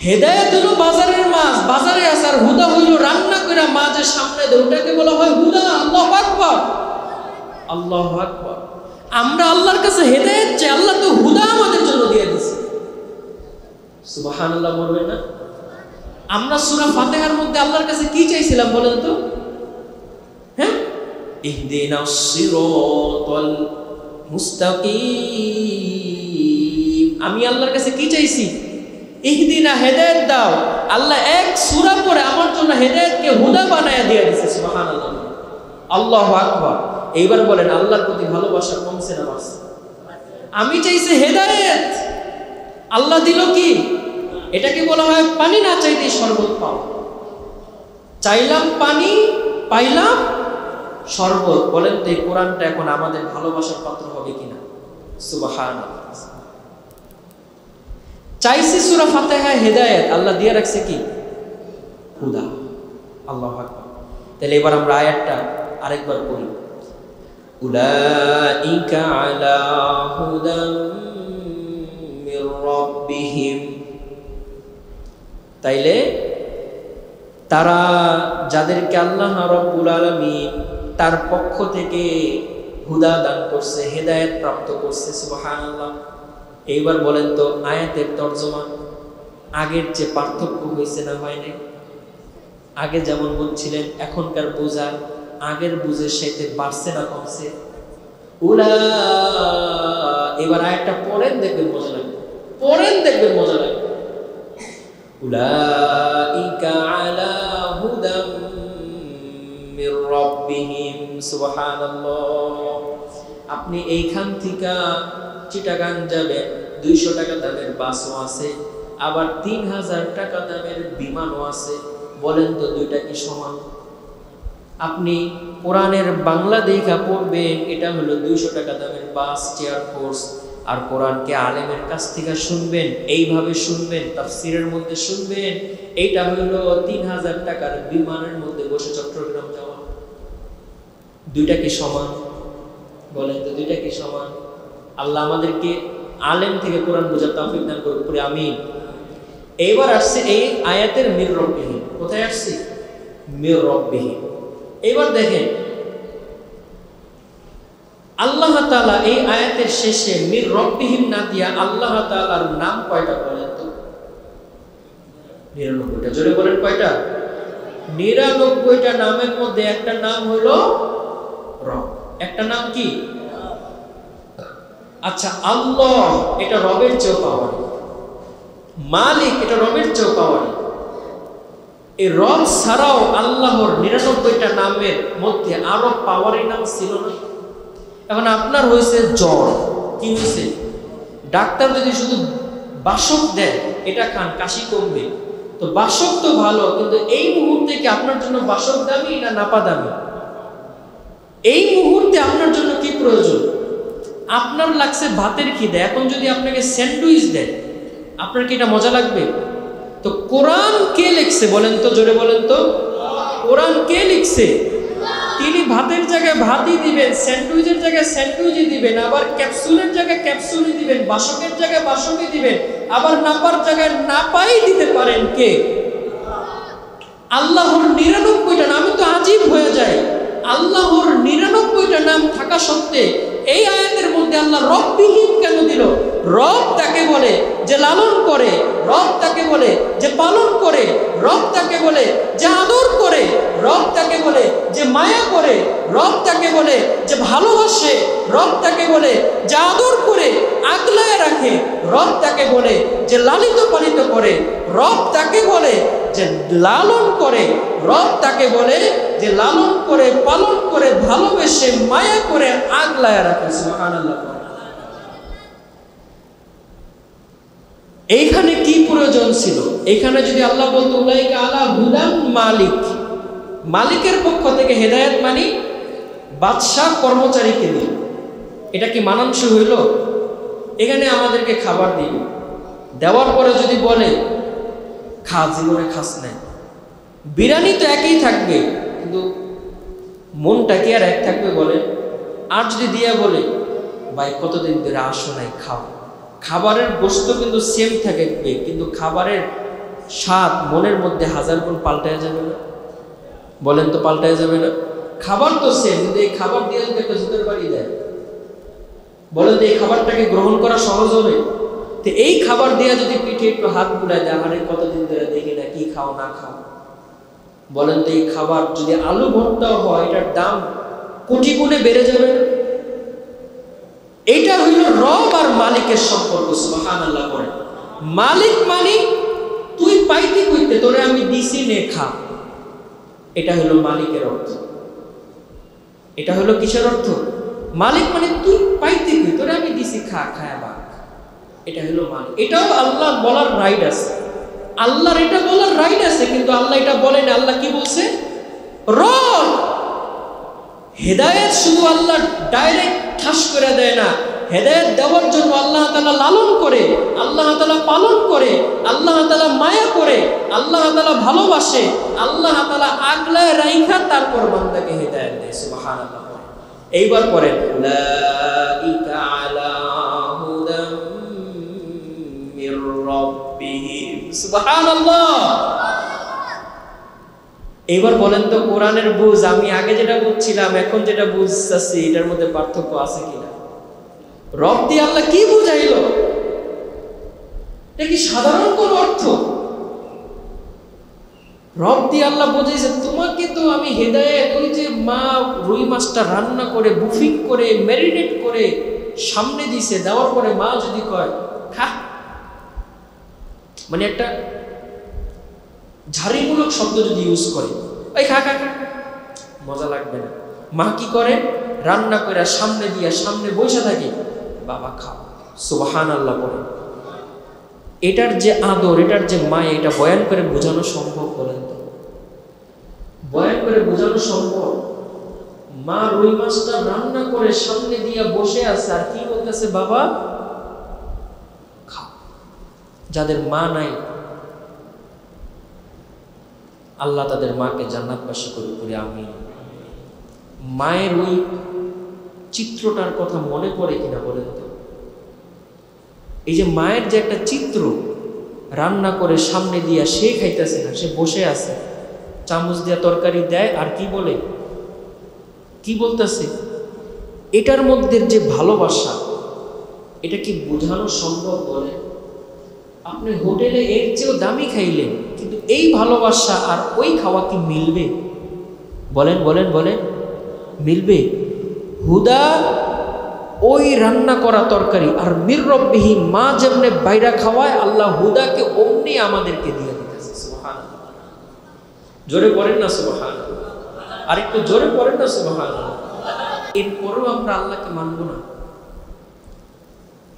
হেদায়েত হলো বাজারের মাছ, বাজারে আছে, আর হুদা হইল রান্না করে মাঝে সামনে দেয়, ওটাকে বলা হয় হুদা। আল্লাহু আকবার, আল্লাহু আকবার। আমরা আল্লাহর কাছে হেদায়েত চাই, আল্লাহ তো হুদা আমাদের জন্য দিয়ে দিয়েছে। সুবহানাল্লাহ বলবেন না? আমরা সূরা ফাতিহার মধ্যে আল্লাহর কাছে কি চাইছিলাম বলেন তো? হ্যাঁ, ইহদিনাস সিরাতাল মুস্তাকিম। আমি আল্লাহর কাছে কি চাইছি? ইহদিনা, হেদায়েত দাও। আল্লাহ এক সূরা পড়ে আমার জন্য হেদায়েতকে হুদা বানায়া দিয়ে দিয়েছে। সুবহানাল্লাহ, আল্লাহু আকবার। এইবার বলেন, আল্লাহর প্রতি ভালোবাসা কমছে না বাড়ছে? আমি চাইছি হেদায়েত, আল্লাহ দিল কি? এটাকে বলা হয় পানি না চাইতে শরবত পাওয়া। চাইলাম পানি, পাইলাম শরবত। বলেন তো এই কোরআনটা এখন আমাদের ভালোবাসার পাত্র হবে কিনা? সুবহানাল্লাহ। চাইছি সূরা ফাতিহা হেদায়েত, আল্লাহ দিয়ে রাখছে কি? হুদা। আল্লাহু আকবার। তাহলে এবার আমরা আয়াতটা আরেকবার পড়ি। উলাইকা আলা হুদাম মির রাব্বিহিম। তাইলে তারা যাদেরকে আল্লাহ রাব্বুল আলামিন তার পক্ষ থেকে হুদা দান করছে, হেদায়েত প্রাপ্ত করছে। সুবহানাল্লাহ। এইবার বলেন তো আয়াতের তরজমা আগের যে পার্থক্য হয়েছে না হয় নাই? আগে যেমন বুঝছিলেন, এখনকার বোঝা আগের বুঝের সাথে বাড়ছে না কমছে? এবার আয়াতটা পড়েন, দেখবেন মজা লাগবে। পড়েন, দেখবেন মজা লাগবে। উলাইকা আলা হুদাম মির রাব্বিহিম। সুবহানাল্লাহ। আপনি এইখান থেকে চিটাগাং যাবেন, 200 টাকা দামের বাসও আছে, আবার 3000 টাকা দামের বিমানও আছে। বলেন তো দুইটা কি সমান? আপনি কোরআনের বাংলা দেখা পড়বেন, এটা হলো 200 টাকা দামের বাস, চেয়ার ফোর্স। আর কোরআনকে আলেমের কাছ থেকে শুনবেন, এইভাবে শুনবেন, তাফসীরের মধ্যে শুনবেন, এইটা হলো 3000 টাকার বিমানের মধ্যে বসে চট্টগ্রাম যাওয়া। দুইটা কি সমান? বলেন তো দুইটা কি সমান? আল্লাহ আমাদেরকে আলেম থেকে কোরআন বোঝার তৌফিক দান করুন, পড়ি আমিন। এইবার আসছে এই আয়াতের মির রব্বিহিম। কোথায় আসছে? মির রব্বিহিম। এইবার দেখেন আল্লাহ তাআলা এই আয়াতের শেষে মির রব্বিহিম না দিয়া আল্লাহ তাআলার নাম কয়টা বলেন তো? 99টা। জোরে বলেন কয়টা? 99টা নামের মধ্যে একটা নাম হলো রব। একটা নাম কি? আচ্ছা, আল্লাহ এটা রবের চেয়েও পাওয়ার, মালিক এটা রবের চেয়েও পাওয়ার। এই রব ছাড়াও আল্লাহর 99টা নামের মধ্যে আরো পাওয়ারি নাম ছিল না? এখন আপনার হয়েছে জ্বর, কি হয়েছে? ডাক্তার যদি শুধু বাসক দেয়, এটা খান কাশি কমবে, তো বাসক তো ভালো, কিন্তু এই মুহূর্তে কি আপনার জন্য বাসক দামি না নাপা দামি? এই মুহূর্তে আপনার জন্য কি প্রয়োজন? আপনার লাগছে ভাতের খিদে, এখন যদি আপনাকে স্যান্ডউইচ দেয়, আপনার কি এটা মজা লাগবে? তো কোরআন কে লিখছে বলেন তো? জোরে বলেন তো, কোরআন কে লিখছে? তিনি ভাতের জায়গায় ভাতই দিবেন, স্যান্ডউইচের জায়গায় স্যান্ডউইচই দিবেন, আবার ক্যাপসুলের জায়গায় ক্যাপসুলই দিবেন, বাসকের জায়গায় বাসকই দিবেন, আবার নাপার জায়গায় নাপাই দিতে পারেন। কে? আল্লাহর 99টা নাম, আমি তো আজীব হয়ে যায়, আল্লাহর 99টা নাম থাকা সত্ত্বে এই আয়াতের মধ্যে আল্লাহ রব্বিহীন কেন দিল? রব তাকে বলে যে লালন করে, রব তাকে বলে যে পালন করে, রব তাকে বলে যে আদর করে, রব তাকে বলে যে মায়া করে, রব তাকে বলে যে ভালোবাসে, রব তাকে বলে যে আদর করে আগলায় রাখে, রব তাকে বলে যে লালিত পালিত করে, রব তাকে বলে যে লালন করে, রব তাকে বলে যে লালন করে পালন করে ভালোবেসে মায়া করে আগলায় রাখে। সুবহানাল্লাহ। এইখানে কি প্রয়োজন ছিল? এইখানে যদি আল্লাহ বলতো উলাইকা আলা হুদান মালিক, মালিকের পক্ষ থেকে হেদায়েত মানে বাদশাহ কর্মচারীকে দিল, এটা কি মানানসই হইল? এখানে আমাদেরকে খাবার দিল, দেওয়ার পরে যদি বলে খা, জীবনে খাস নাই, বিরিয়ানি তো একই থাকবে কিন্তু মনটা কি আর এক থাকবে বলে? আর যদি দিয়া বলে ভাই কতদিন ধরে আসো নাই, খাও, খাবারের গোস্ত কিন্তু সেম থাকবে কিন্তু খাবারের স্বাদ মনের মধ্যে 1000 গুণ পাল্টায় যাবে না? বলেন তো পাল্টায় যাবে না? খাবার তো সেম, কিন্তু এই খাবার দিয়ে যদি একটা জুতোর বাড়ি দেয়, বলেন তো এই খাবারটাকে গ্রহণ করা সহজ হবে? তো এই খাবার দিয়ে যদি পিঠে একটু হাত বুলায় দেয়, আরে কতদিন ধরে দেখি না, কি খাও না খাও, বলেন তো এই খাবার যদি আলু ভর্তাও হয় এটার দাম কোটি গুণে বেড়ে যাবে না? এটা হইল রব আর মালিকের সম্পর্ক। সুবহানাল্লাহ করে মালিক মানে তুই পাইতে কইতে তোরে আমি দিছি নে খা, এটা হলো মালিকের অর্থ। এটা হলো কিসের অর্থ? মালিক মানে তুই পাইতে কই তোরে আমি দিছি খা, খায়া বাক, এটা হলো মালিক। এটাও আল্লাহ বলার রাইট আছে, আল্লাহর এটা বলার রাইট আছে, কিন্তু আল্লাহ এটা বলেন। আল্লাহ কি বলছে? রব। হেদায়েত শুধু আল্লাহ ডাইরেক্ট ঠাস করে দেয় না, হেদায়েত দেওয়ার জন্য আল্লাহ তাআলা লালন করে, আল্লাহ তাআলা পালন করে, আল্লাহ তাআলা মায়া করে, আল্লাহ তাআলা ভালোবাসে, আল্লাহ তাআলা আগলায় রাইখা তারপর বান্দাকে হেদায়েত দেয়। সুবহানাল্লাহ। এইবার পড়েন উলাইকা আলা হুদাম মির রাব্বিহিম। সুবহানাল্লাহ। এইবার বলেন তো কোরআনের বুঝ, আমি আগে যেটা বুঝছিলাম এখন যেটা বুঝতেছি এটার মধ্যে পার্থক্য আছে কিনা? রব দিয়ে আল্লাহ কি বুঝাইল? এটা কি সাধারণ কোন অর্থ? রব দিয়ে আল্লাহ বুঝাইছে তোমাকে তো আমি হেদায়েত, ওই যে মা রুই মাছটা রান্না করে বুফিং করে ম্যারিনেট করে সামনে দিছে, দেওয়ার পরে মা যদি কয় খা, মানে একটা ঝাড়িমূলক শব্দ যদি ইউজ করে, ওই খা খা খা, মজা লাগবে না। মা কি করে? রান্না করে সামনে দিয়া সামনে বসে থাকে, বাবা খাও। সুবহানাল্লাহ বলে এটার যে আদর, এটার যে মায়া, এটা বয়ান করে বোঝানো সম্ভব? বলেন তো বয়ান করে বোঝানো সম্ভব? মা রুই মাছটা রান্না করে সামনে দিয়া বসে আছে আর কি বলতেছে? বাবা খাও। যাদের মা নাই আল্লাহ তাদের মাকে জান্নাতবাসী করে আমি। মায়ের ওই চিত্রটার কথা মনে পড়ে কিনা বলেন তো? এই যে মায়ের যে একটা চিত্র, রান্না করে সামনে দিয়া সে খাইতেছে না, সে বসে আছে, চামচ দিয়া তরকারি দেয় আর কি বলে, কি বলতেছে? এটার মধ্যে যে ভালোবাসা, এটা কি বোঝানো সম্ভব? বলে আপনি হোটেলে এর চেয়েও দামি খাইলেন, কিন্তু এই ভালোবাসা আর ওই খাওয়া কি মিলবে? বলেন বলেন বলেন, মিলবে? হুদা ওই রান্না করা তরকারি, আর মির রব্বিহি মা যেমনে বাইরা খাওয়ায়, আল্লাহ হুদাকে অমনি আমাদেরকে দিয়ে দিতেছে। সুবহানাল্লাহ। জোরে পড়েন না সুবহানাল্লাহ, আর একটু জোরে পড়েন না সুবহানাল্লাহ। এরপরেও আমরা আল্লাহকে মানব না,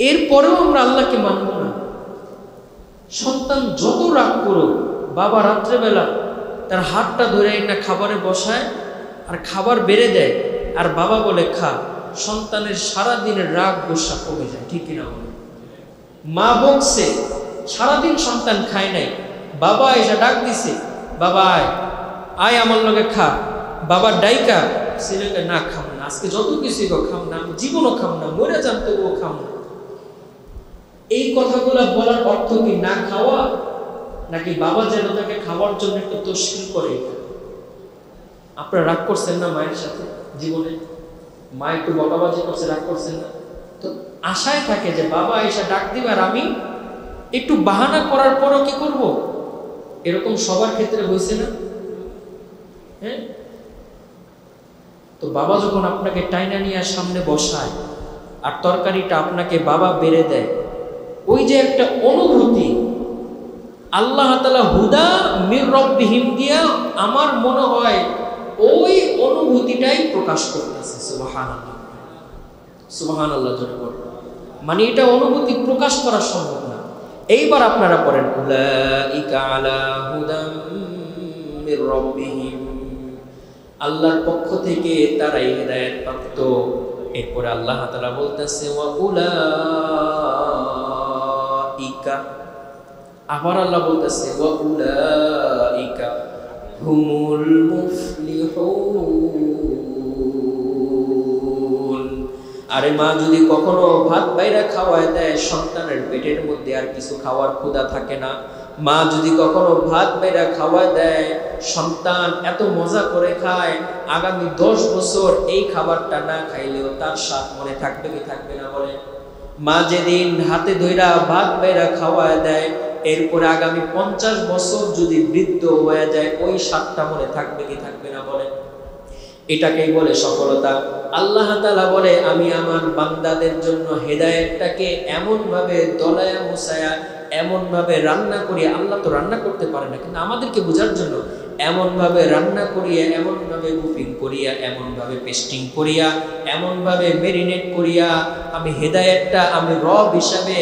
এরপরেও আমরা আল্লাহকে মানব না। সন্তান যত রাগ করুক, বাবা রাত্রেবেলা তার হাতটা ধরে না খাবারে বসায় আর খাবার বেড়ে দেয়, আর বাবা বলে খা, সন্তানের সারাদিনের রাগ গোসা কমে যায়। ঠিক কিনা বলে? মা বকছে, সারাদিন সন্তান খায় নাই, বাবা এসে ডাক দিছে, বাবা আয় আয় আমার লগে খা, বাবা ডাইকা ছেলেকে না খাম না, আজকে যত কিছুই খাম না, আমি জীবনও খাম না, মরে যান তবুও খাম না। এই কথাগুলো বলার অর্থ কি না খাওয়া? নাকি বাবা যেন তাকে খাওয়ার জন্য একটু তশকিল করে? আপনারা রাগ করছেন না মায়ের সাথে জীবনে? মা একটু বকাবাজি করছে, রাগ করছেন না? তো আশায় থাকে যে বাবা এসে ডাক দিবে আর আমি একটু বাহানা করার পরও কি করব? এরকম সবার ক্ষেত্রে হয়েছে না? হ্যাঁ, তো বাবা যখন আপনাকে টাইনা নিয়ে সামনে বসায় আর তরকারিটা আপনাকে বাবা বেড়ে দেয়, ওই যে একটা অনুভূতি, আল্লাহ তাআলা হুদা মির রব্বিহিম দিয়া আমার মনে হয় ওই অনুভূতিটাই প্রকাশ করতেছে। সুবহানাল্লাহ, সুবহানাল্লাহ জোরে বলুন। মানে এটা অনুভূতি প্রকাশ করা সম্ভব না। এইবার আপনারা পড়েন উলাইকা আলা হুদাম মির রব্বিহিম, আল্লাহর পক্ষ থেকে তারাই হেদায়েত প্রাপ্ত। এরপরে আল্লাহ তাআলা বলতেছে ওয়া উলাইকা, আবার আল্লাহ বলতেছে ওয়া উলাইকা হুমুল মুফলিহুন। আরে মা যদি কখনো ভাত বাইরা খাওয়ায় দেয়, সন্তানের পেটের মধ্যে আর কিছু খাওয়ার ক্ষুধা থাকে না। মা যদি কখনো ভাত বাইরা খাওয়ায় দেয়, সন্তান এত মজা করে খায়, আগামী 10 বছর এই খাবারটা না খাইলেও তার স্বাদ মনে থাকবে কি থাকবে না বলে? মা যেদিন হাতে ধইরা ভাত বাইরা খাওয়ায় দেয়, এরপরে আগামী 50 বছর যদি বৃদ্ধ হয়ে যায়, ওই স্বাদটা মনে থাকবে কি থাকবে না বলে? এটাকেই বলে সফলতা। আল্লাহ তাআলা বলে আমি আমার বান্দাদের জন্য হেদায়েতটাকে এমন ভাবে দলায়া মুছায়া এমন ভাবে রান্না করি, আল্লাহ তো রান্না করতে পারে না, কিন্তু আমাদেরকে বোঝার জন্য এমন ভাবে রান্না করিয়া, এমন ভাবে বুফিং করিয়া, এমন ভাবে পেস্টিং করিয়া, এমন ভাবে মেরিনেট করিয়া আমি হেদায়েতটা আমি রব হিসাবে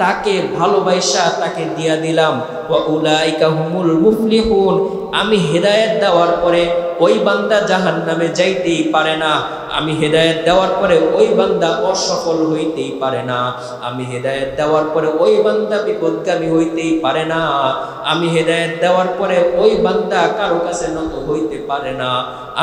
তাকে ভালোবাসা তাকে দিয়া দিলাম। ওয়া উলাইকা হুমুল মুফলিহুন, আমি হেদায়েত দেওয়ার পরে ওই বান্দা জাহান্নামে যাইতেই পারে না। আমি হেদায়েত দেওয়ার পরে ওই বান্দা অসফল হইতেই পারে না। আমি হেদায়েত দেওয়ার পরে ওই বান্দা বিপদগামী হইতেই পারে না। আমি হেদায়েত দেওয়ার পরে ওই বান্দা কারো কাছে নত হইতে পারে না।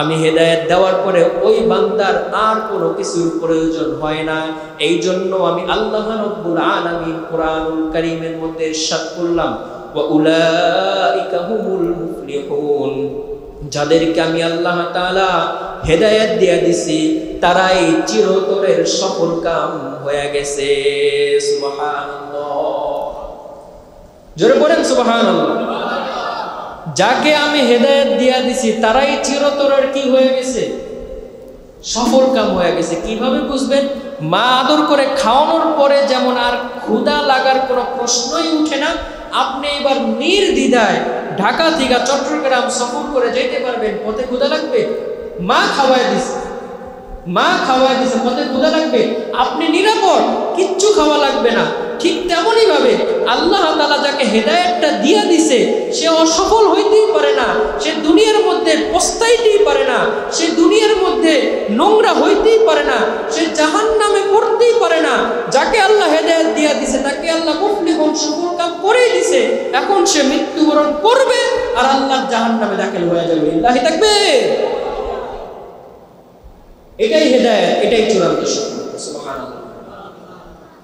আমি হেদায়েত দেওয়ার পরে ওই বান্দার আর কোনো কিছুর প্রয়োজন হয় না। এই জন্য আমি আল্লাহ রাব্বুল আলামিন কুরআনুল কারীমের মধ্যে ইরশাদ করলাম ওয়া উলাইকা হুমুল মুফলিহুন, যাদেরকে আমি আল্লাহ তাআলা হেদায়েত দিয়ে দিছি তারাই চিরতরের সফল কাম হয়ে গেছে। সুবহানাল্লাহ, জোরে বলেন সুবহানাল্লাহ। যাকে আমি হেদায়েত দিয়ে দিছি তারাই চিরতরের কি হয়ে গেছে? সফল কাম হয়ে গেছে। কিভাবে বুঝবেন? মা আদর করে খাওয়ানোর পরে যেমন আর ক্ষুধা লাগার কোনো প্রশ্নই উঠে না, আপনি এবার নির্দ্বিধায় ঢাকা থেকে চট্টগ্রাম সফর করে যেতে পারবেন। পথে ক্ষুধা লাগবে, মা খাওয়ায় দিছে, মা খাওয়ায় দিছে, পথে ক্ষুধা লাগবে, আপনি নিরাপদ, কিচ্ছু খাওয়া লাগবে না। ঠিক তেমনই ভাবে আল্লাহ তাআলা যাকে হেদায়েতটা দিয়ে দিছে সে অসফল হইতেই পারে না, সে দুনিয়ার মধ্যে পস্তাইতেই পারে না, সে দুনিয়ার মধ্যে নোংরা হইতেই পারে না, সে জাহান্নামে পড়তেই পারে না। যাকে আল্লাহ হেদায়েত দিয়ে দিছে তাকে আল্লাহ মুফলিহুন সফল কাম করেই দিছে। এখন সে মৃত্যুবরণ করবে আর আল্লাহর জাহান্নামে দাখিল হয়ে যাবে। লিল্লাহি তাকবীর। এটাই হেদায়েত, এটাই চূড়ান্ত সফলতা। সুবহানাল্লাহ,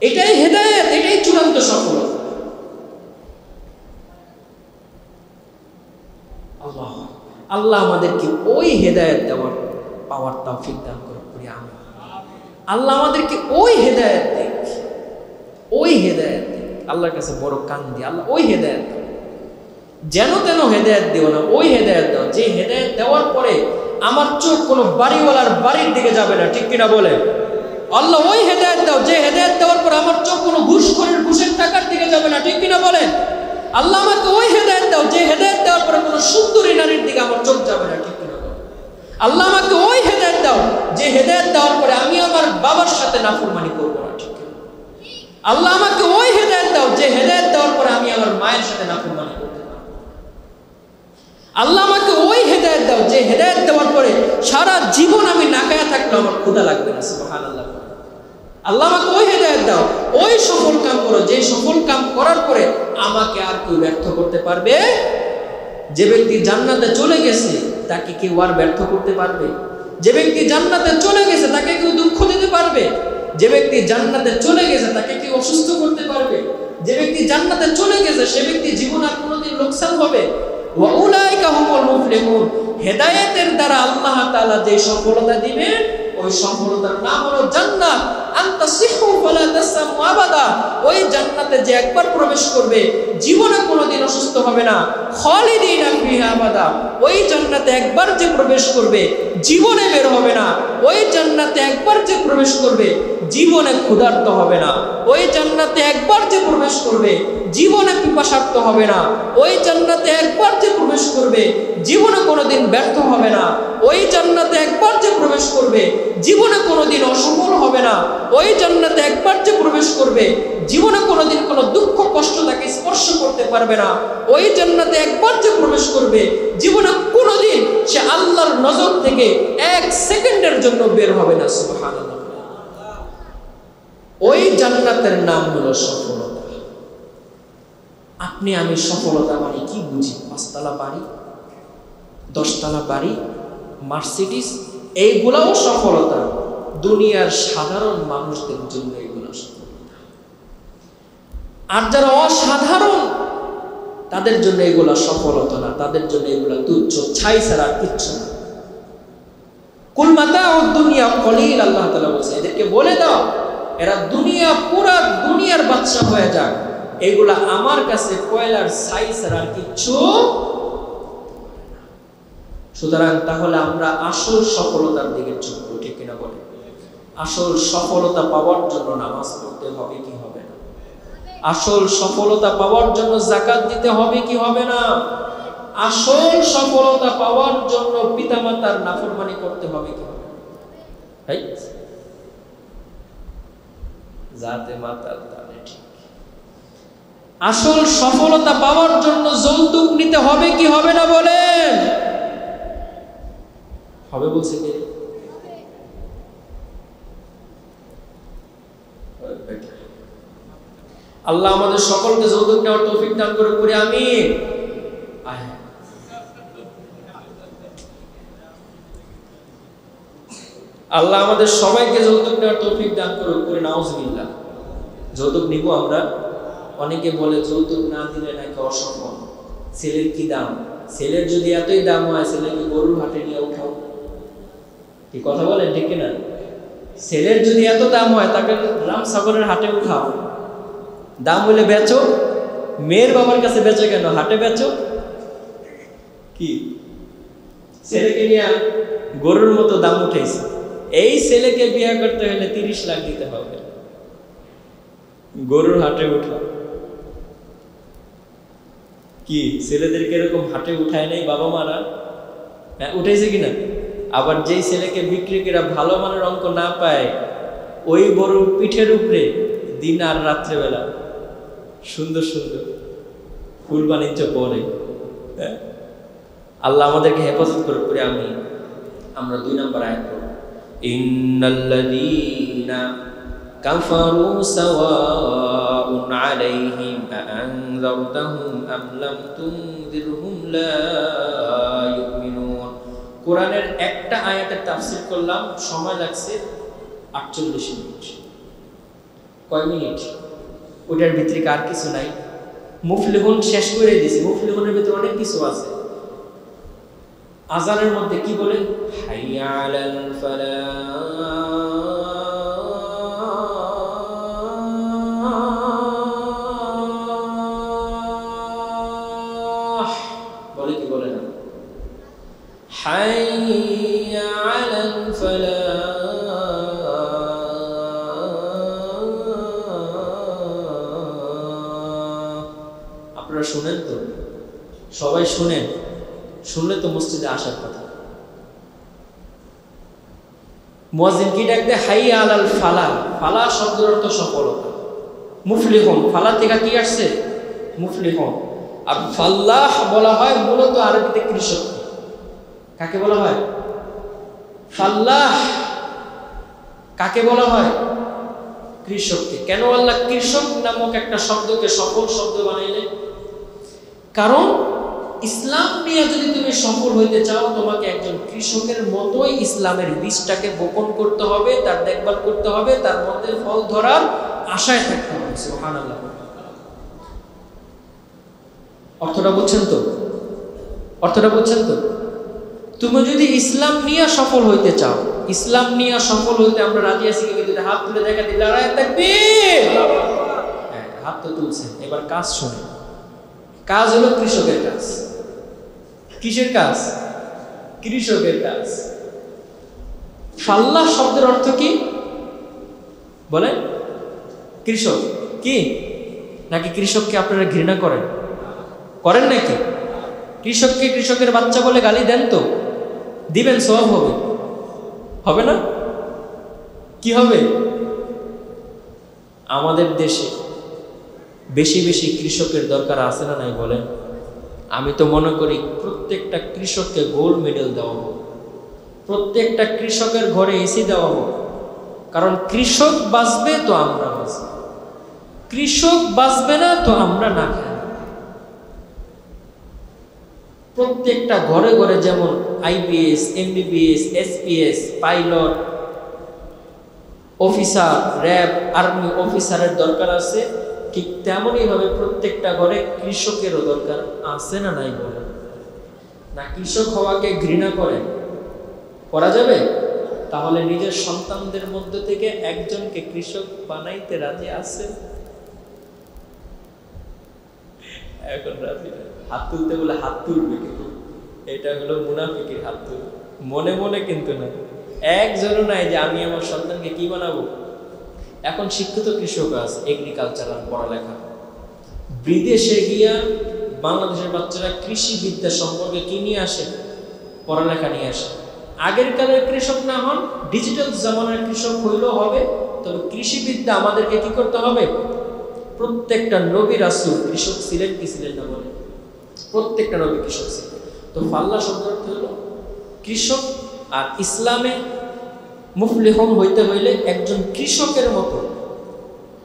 এটাই হেদায়েত, এটাই চূড়ান্ত সফলতা। আল্লাহ আল্লাহ আমাদেরকে ওই হেদায়েত দেওয়ার পাওয়ার তৌফিক দান করুন। আমিন। আল্লাহ আমাদেরকে ওই হেদায়েত দেন, ওই হেদায়েত দেন। আল্লাহর কাছে বড় কান্দি, আল্লাহ ওই হেদায়েত যেন তেন হেদায়েত দিও না, ওই হেদায়েত দাও যে হেদায়েত দেওয়ার পরে আমার চোখ কোনো বাড়িওয়ালার বাড়ির দিকে যাবে না। ঠিক কিনা বলে? আল্লাহ ওই হেদায়েত দাও যে হেদায়েত দেওয়ার পর আমার চোখ কোনো ঘুষখোরের ঘুষের টাকার দিকে যাবে না। ঠিক কিনা বলেন? আল্লাহ আমাকে ওই হেদায়েত দাও যে হেদায়েত দেওয়ার পরে কোনো সুন্দরী নারীর দিকে আমার চোখ যাবে না। ঠিক কিনা বলেন? আল্লাহ আমাকে ওই হেদায়েত দাও যে হেদায়েত দেওয়ার পরে আমি আমার বাবার সাথে নাফরমানি করব না। ঠিক কিনা? আল্লাহ আমাকে ওই হেদায়েত দাও যে হেদায়েত দেওয়ার পরে আমি আমার মায়ের সাথে নাফরমানি করব না। আল্লাহ আমাকে ওই হেদায়েত দাও যে হেদায়েত দেওয়ার পরে সারা জীবন আমি না খায়া থাকলেও আমার ক্ষুধা লাগবে না। সুবহানাল্লাহ। আল্লাহ আমাকে ওই হেদায়েত দাও, ওই সফল কাম করো যে সফল কাম করার পরে আমাকে আর কেউ ব্যর্থ করতে পারবে? যে ব্যক্তি জান্নাতে চলে গেছে তাকে কেউ আর ব্যর্থ করতে পারবে? যে ব্যক্তি জান্নাতে চলে গেছে তাকে কেউ দুঃখ দিতে পারবে? যে ব্যক্তি জান্নাতে চলে গেছে তাকে কি অসুস্থ করতে পারবে? যে ব্যক্তি জান্নাতে চলে গেছে সে ব্যক্তি জীবন আর কোনোদিন লোকসান হবে? ওয়া উলাইকা হুমুল মুফলিহুন। হেদায়েতের দ্বারা আল্লাহ তাআলা যে সফলতা দিবেন ওই সফলতার নাম হলো জান্নাত। আনতা সিহু ফালা তাসামু আবাদা। ওই জান্নাতে যে একবার প্রবেশ করবে জীবনে কোনোদিন অসুস্থ হবে না। খালিদিনা ফিহা আবাদা। ওই জান্নাতে একবার যে প্রবেশ করবে জীবনে বের হবে না। ওই জান্নাতে একবার যে প্রবেশ করবে জীবনে ক্ষুধার্ত হবে না। ওই জান্নাতে একবার যে প্রবেশ করবে জীবনে পিপাসার্ত হবে না। ওই জান্নাতে একবার যে প্রবেশ করবে জীবনে কোনোদিন ব্যর্থ হবে না। ওই জান্নাতে একবার যে প্রবেশ করবে জীবনে কোনোদিন অসফল হবে না। ওই জান্নাতে একবার যে প্রবেশ করবে জীবনে কোনোদিন কোনো দুঃখ কষ্ট তাকে স্পর্শ করতে পারবে না। ওই জান্নাতে একবার যে প্রবেশ করবে জীবনে কোনোদিন সে আল্লাহর নজর থেকে এক সেকেন্ডের জন্য বের হবে না। সুবহানাল্লাহ। ওই জান্নাতের নাম হলো সফলতা। আপনি আমি সফলতা মানে কি বুঝি? 5 তলা বাড়ি, 10 তলা বাড়ি, মার্সিডিজ, এইগুলাও সফলতা। দুনিয়ার সাধারণ মানুষদের জন্য এগুলো সফলতা। আর যারা অসাধারণ তাদের জন্য এগুলো সফলতা না, তাদের জন্য এগুলো তুচ্ছ, ছাই ছাড়া কিচ্ছু না। কুল মাতাউদ দুনিয়া কলিল, আল্লাহ তাআলা বলেছে এদেরকে বলে দাও এরা দুনিয়া পুরা দুনিয়ার বাদশা হয়ে যাক, এগুলা আমার কাছে কয়লার ছাই ছাড়া কিচ্ছু। সুতরাং তাহলে আমরা আসল সফলতার দিকে ঝুঁকবো, ঠিক কিনা বলে? আসল সফলতা পাওয়ার জন্য নামাজ পড়তে হবে কি হবে না? আসল সফলতা পাওয়ার জন্য যাকাত দিতে হবে কি হবে না? আসল সফলতা পাওয়ার জন্য পিতামাতার নাফরমানি করতে হবে কি হবে না? যাতে মাতার দানে ঠিক। আসল সফলতা পাওয়ার জন্য যৌতুক নিতে হবে কি হবে না বলেন? হবে বলছে কে? আল্লাহ আমাদের সকলকে যৌতুক নেওয়ার তৌফিক দান করে করি আমিন। আল্লাহ আমাদের সবাইকে যৌতুক নেওয়ার তৌফিক দান করে নাউজুবিল্লাহ। যৌতুক নিব আমরা? অনেকে বলে যৌতুক না দিলে নাকি অসম্ভব। ছেলের কি দাম? ছেলের যদি এতই দাম হয় ছেলেকে গরুর হাটে নিয়ে উঠাও। কি কথা বলেন, ঠিক কিনা? ছেলের যদি এত দাম হয় তাকে রামসাগরের হাটে উঠাও। দাম হলে বেচো। মেয়ের বাবার কাছে বেচো কেন? হাটে বেচো। কি ছেলেকে নিয়ে গরুর মতো দাম উঠেছে। এই ছেলেকে বিয়ে করতে হলে 30 লাখ দিতে হবে। গরুর হাটে উঠা কি? ছেলেদেরকে এরকম হাটে উঠায় নাই বাবা মারা? হ্যাঁ, উঠেছে কিনা? আবার যেই ছেলেকে বিক্রেতারা ভালো মানের অঙ্ক না পায় ওই গরুর পিঠের উপরে দিন আর রাত্রেবেলা সুন্দর সুন্দর ফুল বাণিজ্য করে। আল্লাহ আমাদেরকে হেফাজত করে আমি। আমরা 2 নম্বর আয়াত পড়ব। ইন্নাল্লাযীনা কাফারু সাওয়াউন আলাইহিম আনযারতাহুম আম লাম তুনযিরহুম লা ইউমিনুন। কোরআনের একটা আয়াতের তাফসীর করলাম, সময় লাগছে 48 মিনিট। কয় মিনিট? ওটার ভিতরে আর কিছু নাই। মুফলিহুন শেষ করে দিয়েছি। মুফলিহুনের ভিতরে অনেক কিছু আছে। আজানের মধ্যে কি বলে? হাইয়া আলাল ফালাহ বলে কি বলে না? হাইয়া আলাল ফালাহ। আপনারা শুনেন তো? সবাই শুনেন? শুনলে তো মসজিদে আসার কথা। মুয়াজ্জিন কি ডাক দেয়? হাইয়া আলাল ফালাহ। ফালাহ শব্দের অর্থ সফলতা। মুফলিহুন, ফালাহ থেকে কি আসছে? মুফলিহুন। আর ফাল্লাহ বলা হয় মূলত আরবিতে কৃষক। কাকে বলা হয়? ফাল্লাহ কাকে বলা হয়? কৃষককে। কেন আল্লাহ কৃষক নামক একটা শব্দকে সফল শব্দ বানাইলেন? কারণ ইসলাম নিয়ে যদি তুমি সফল হইতে চাও, তোমাকে একজন কৃষকের মতোই ইসলামের বীজটাকে বপন করতে হবে, তার দেখভাল করতে হবে, তার মধ্যে ফল ধরার আশায় থাকতে হবে। সুবহানাল্লাহ। অর্থটা বুঝছেন তো? অর্থটা বুঝছেন তো? তুমি যদি ইসলাম নিয়ে সফল হইতে চাও, ইসলাম নিয়ে সফল হইতে আমরা রাজি আছি, কিন্তু হাত তুলে দেখা দিলে নারায়ে তাকবীর, হ্যাঁ হাত তো তুলছেন। এবার কাজ শুনে, কাজ হলো কৃষকের কাজ। কিসের কাজ? কৃষকের কাজ। ফাল্লাহ শব্দের অর্থ কি বলেন? কৃষক কি? নাকি কৃষককে আপনারা ঘৃণা করেন? করেন নাকি? কৃষককে কৃষকের বাচ্চা বলে গালি দেন তো? দিবেন, সওয়াব হবে, হবে না? কি হবে? আমাদের দেশে বেশি বেশি কৃষকের দরকার আছে না নাই বলেন? আমি তো মনে করি প্রত্যেকটা কৃষককে গোল্ড মেডেল দেওয়া হোক, প্রত্যেকটা কৃষকের ঘরে এসি দেওয়া হোক। কারণ কৃষক বাঁচবে তো আমরা বাঁচব, কৃষক বাঁচবে না তো আমরা না খাই। প্রত্যেকটা ঘরে ঘরে যেমন IPS, MBBS, SPS, pilot, officer, RAB, army অফিসারের দরকার আছে, ঠিক তেমনই ভাবে প্রত্যেকটা ঘরে কৃষকেরও দরকার আছে না নাই বলে? না কৃষক হওয়াকে ঘৃণা করে? করা যাবে? তাহলে নিজের সন্তানদের মধ্যে থেকে একজনকে কৃষক বানাইতে রাজি আছে? এখন রাজি না। হাত তুলতে বলে হাত তুলবে, কিন্তু এটা হলো মুনাফিকের হাত তুলবে, মনে মনে কিন্তু না। একজনও নাই যে আমি আমার সন্তানকে কি বানাবো। এখন শিক্ষিত কৃষক আছে, এগ্রিকালচারাল পড়ালেখা, বিদেশে গিয়া বাংলাদেশের বাচ্চারা কৃষি বিদ্যা সম্পর্কে কি নিয়ে আসে? পড়ালেখা নিয়ে আসে। আগের কালের কৃষক না হন, ডিজিটাল জামানার কৃষক হইলেও হবে, তবে কৃষি বিদ্যা আমাদেরকে কি করতে হবে? প্রত্যেকটা নবী রাসূল কৃষক ছিলেন কি ছিলেন না বলে? প্রত্যেকটা নবী কৃষক ছিলেন। তো ফাল্লাহ শব্দ অর্থ হলো কৃষক। আর ইসলামে মুফলিহুন হইতে হইলে একজন কৃষকের মতো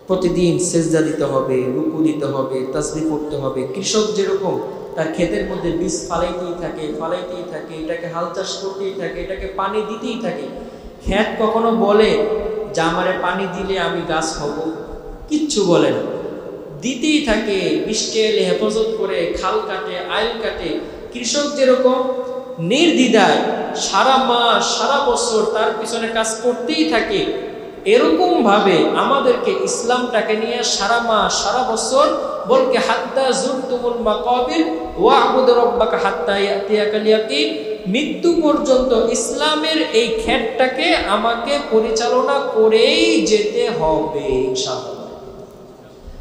প্রতিদিন সেজদা দিতে হবে, রুকু দিতে হবে, তাসবিহ পড়তে হবে। কৃষক যেরকম তার ক্ষেতের মধ্যে বীজ ফালাইতেই থাকে, এটাকে হাল চাষ করতেই থাকে, এটাকে পানি দিতেই থাকে। ক্ষেত কখনো বলে যে আমারে পানি দিলে আমি গাছ হব? কিচ্ছু বলে না, দিতেই থাকে। বৃষ্টি এলে হেফাজত করে, খাল কাটে, আইল কাটে। কৃষক যেরকম নির্দ্বিধায় সারা মাস সারা বছর তার পিছনে কাজ করতেই থাকে, এরকম ভাবে আমাদেরকে ইসলামটাকে নিয়ে সারা মাস সারা বছর বলকে হাত্তা যুরতুমুল মাকাবির ওয়া'বুদ রাব্বাকা হাত্তা ইয়াতিয়াকাল ইয়াকিন, মৃত্যু পর্যন্ত ইসলামের এই ক্ষেতটাকে আমাকে পরিচালনা করেই যেতে হবে ইনশাআল্লাহ।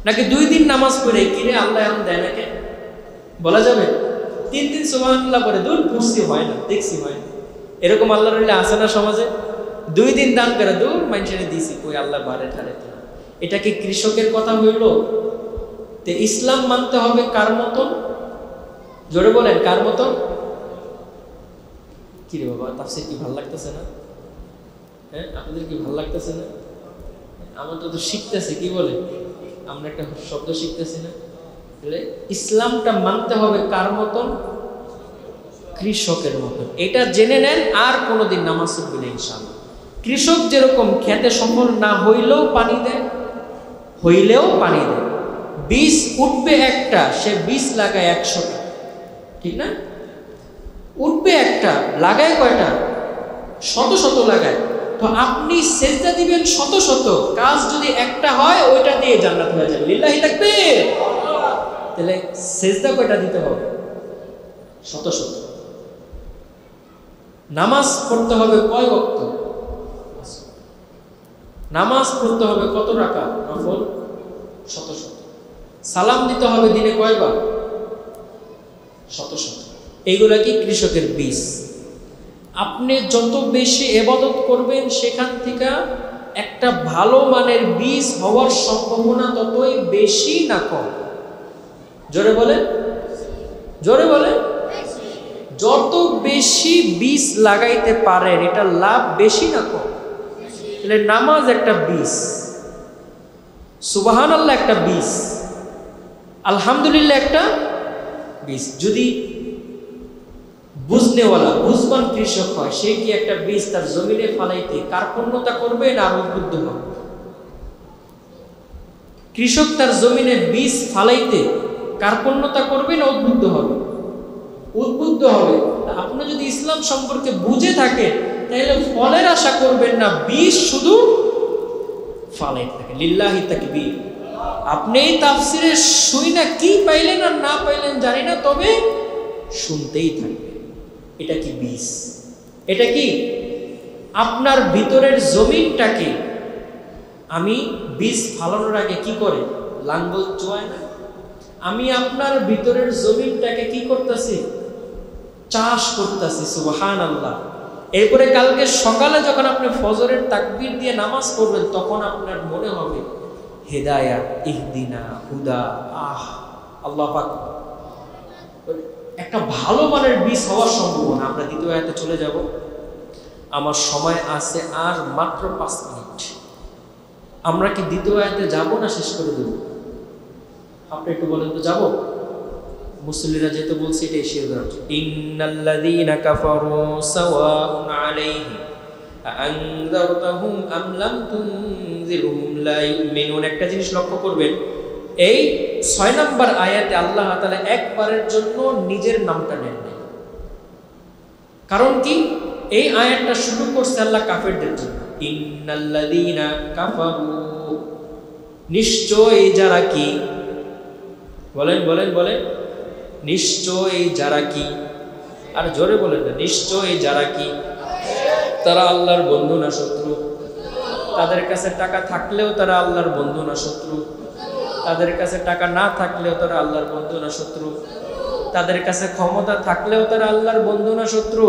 নাকি 2 দিন নামাজ পড়ে কিরে আল্লাহ এখন দেয় নাকি বলা যাবে? 3 দিন সুবহানাল্লাহ পড়ে দূর পড়ছি হয় না, দেখছি হয় না, এরকম আল্লাহর ওলি আছে না সমাজে? 2 দিন দান করে দূর মানুষের দিছি, কই আল্লাহ বারে ঠারে তো। এটা কি কৃষকের কথা হইল? তে ইসলাম মানতে হবে কার মতন? জোরে বলেন, কার মতন? কি রে বাবা, তাফসীর কি ভালো লাগতেছে না? হ্যাঁ, আপনাদের কি ভালো লাগতেছে না? আমরা তো শিখতেছি, কি বলে, আমরা একটা শব্দ শিখতেছি না? ইসলামটা মানতে হবে কার মতন? কৃষকের মতন। এটা জেনে নেন, আর কোনোদিন নামাজ পড়বে না ইনশাআল্লাহ। কৃষক যেরকম খেতে সফল না হইলেও পানি দেয়, হইলেও পানি দেয়। বীজ উঠবে একটা, সে বীজ লাগায় 100টা, ঠিক না? উঠবে একটা, লাগায় কয়টা? শত শত লাগায়। তো আপনি সেজদা দিবেন শত শত, কাজ যদি একটা হয় ওইটা দিয়ে জান্নাত হয়ে যাবে। লিল্লাহি তাকবীর। তাহলে সেজদা কয়টা দিতে হবে? শত শত। নামাজ পড়তে হবে কয় ওয়াক্ত? নামাজ পড়তে হবে কত রাকাত নফল? শত শত। সালাম দিতে হবে দিনে কয়বার? শত শত। এইগুলা কি কৃষকের বীজ। আপনি যত বেশি ইবাদত করবেন, সেখান থেকে একটা ভালো মানের বীজ হওয়ার সম্ভাবনা ততই বেশি না কম? জোরে বলেন, জোরে বলেন। যত বেশি বীজ লাগাইতে পারেন, এটা লাভ বেশি না কম? তাহলে নামাজ একটা বীজ, সুবহানাল্লাহ একটা বীজ, আলহামদুলিল্লাহ একটা বীজ। যদি বুঝনেওয়ালা বুঝবান কৃষক হয়, সে কি একটা বীজ তার জমিনে ফালাইতে কার্পণ্যতা করবে না আর উদ্বুদ্ধ হবে? কৃষক তার জমিনে বীজ ফালাইতে কার্পণ্যতা করবে না উদ্বুদ্ধ হবে? উদ্বুদ্ধ হবে। আপনি যদি ইসলাম সম্পর্কে বুঝে থাকেন তাহলে ফলের আশা করবেন না, বীজ শুধু ফালাইতে থাকে। লিল্লাহি তাকবীর। আপনি এই তাফসিরে শুই না কি পাইলেন আর না পাইলেন জানি না, তবে শুনতেই থাকবে। এটা কি বীজ? এটা কি আপনার ভিতরের জমিনটাকে আমি বীজ ফালানোর আগে কি করে লাঙ্গল চোয়ায় না? আমি আপনার ভিতরের জমিনটাকে কি করতেছি? চাষ করতেছি। সুবহানাল্লাহ। এরপরে কালকে সকালে যখন আপনি ফজরের তাকবীর দিয়ে নামাজ পড়বেন তখন আপনার মনে হবে হেদায়াত, ইহদিনা, হুদা, আল্লাহ পাক। একটা ভালো মানের বীজ হওয়ার সম্ভাবনা। আমরা দ্বিতীয় আয়াতে চলে যাব। আমার সময় আছে আর মাত্র 5 মিনিট। আমরা কি দ্বিতীয় আয়াতে যাব না শেষ করে দেব? আপনি একটু বলেন তো, যাব? মুসল্লিরা যেতে বলছে এটাই শেয়ার করা উচিত। ইন্নাল্লাযীনা কাফারু সাওয়াউন আলাইহিম আনযারতাহুম আম লাম তুনযিরহুম লা ইউমিনুন। একটা জিনিস লক্ষ্য করবেন, এই 6 নম্বর আয়াতে আল্লাহ তাআলা একবারের জন্য নিজের নামটা নেন নাই। কারণ কি? এই আয়াতটা শুরু করছে আল্লাহ কাফেরদের জন্য। ইন্নাল্লাযীনা কাফারু, নিশ্চয়ই যারা কি, বলেন বলেন বলেন, নিশ্চয়ই যারা কি, আর জোরে বলেন না, নিশ্চয়ই যারা কি, তারা আল্লাহর বন্ধু না শত্রু? তাদের কাছে টাকা থাকলেও তারা আল্লাহর বন্ধু না শত্রু? তাদের কাছে টাকা না থাকলেও তারা আল্লাহর বন্ধু না শত্রু? তাদের কাছে ক্ষমতা থাকলেও তারা আল্লাহর বন্ধু না শত্রু?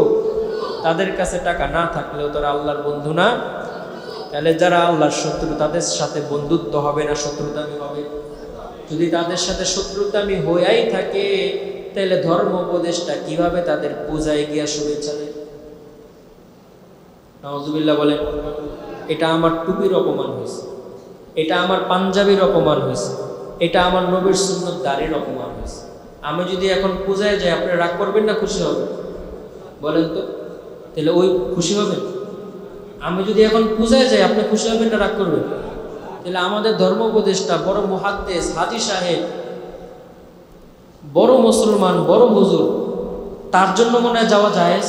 তাদের কাছে টাকা না থাকলেও তারা আল্লাহর বন্ধু না? তাহলে যারা আল্লাহর শত্রু তাদের সাথে বন্ধুত্ব হবে না শত্রুতামি হবে? যদি তাদের সাথে শত্রুতামি হয়েই থাকে তাহলে ধর্ম উপদেশটা কিভাবে তাদের পূজায় গিয়া শুভেচ্ছা দেয়? নাউজুবিল্লাহ বলেন। এটা আমার টুপির অপমান হয়েছে, এটা আমার পাঞ্জাবির অপমান হয়েছে, এটা আমার নবীর সুন্নত দাড়ির অপমান হয়েছে। আমি যদি এখন পূজায় যাই আপনি রাগ করবেন না খুশি হবেন? বলেন তো, তাহলে ওই খুশি হবেন? আমি যদি এখন পূজায় যাই আপনি খুশি হবেন না রাগ করবেন? তাহলে আমাদের ধর্ম উপদেশটা বড় মুহাদ্দিস, হাজী সাহেব, বড় মুসলমান, বড় হুজুর, তার জন্য মনে হয় যাওয়া জায়েজ?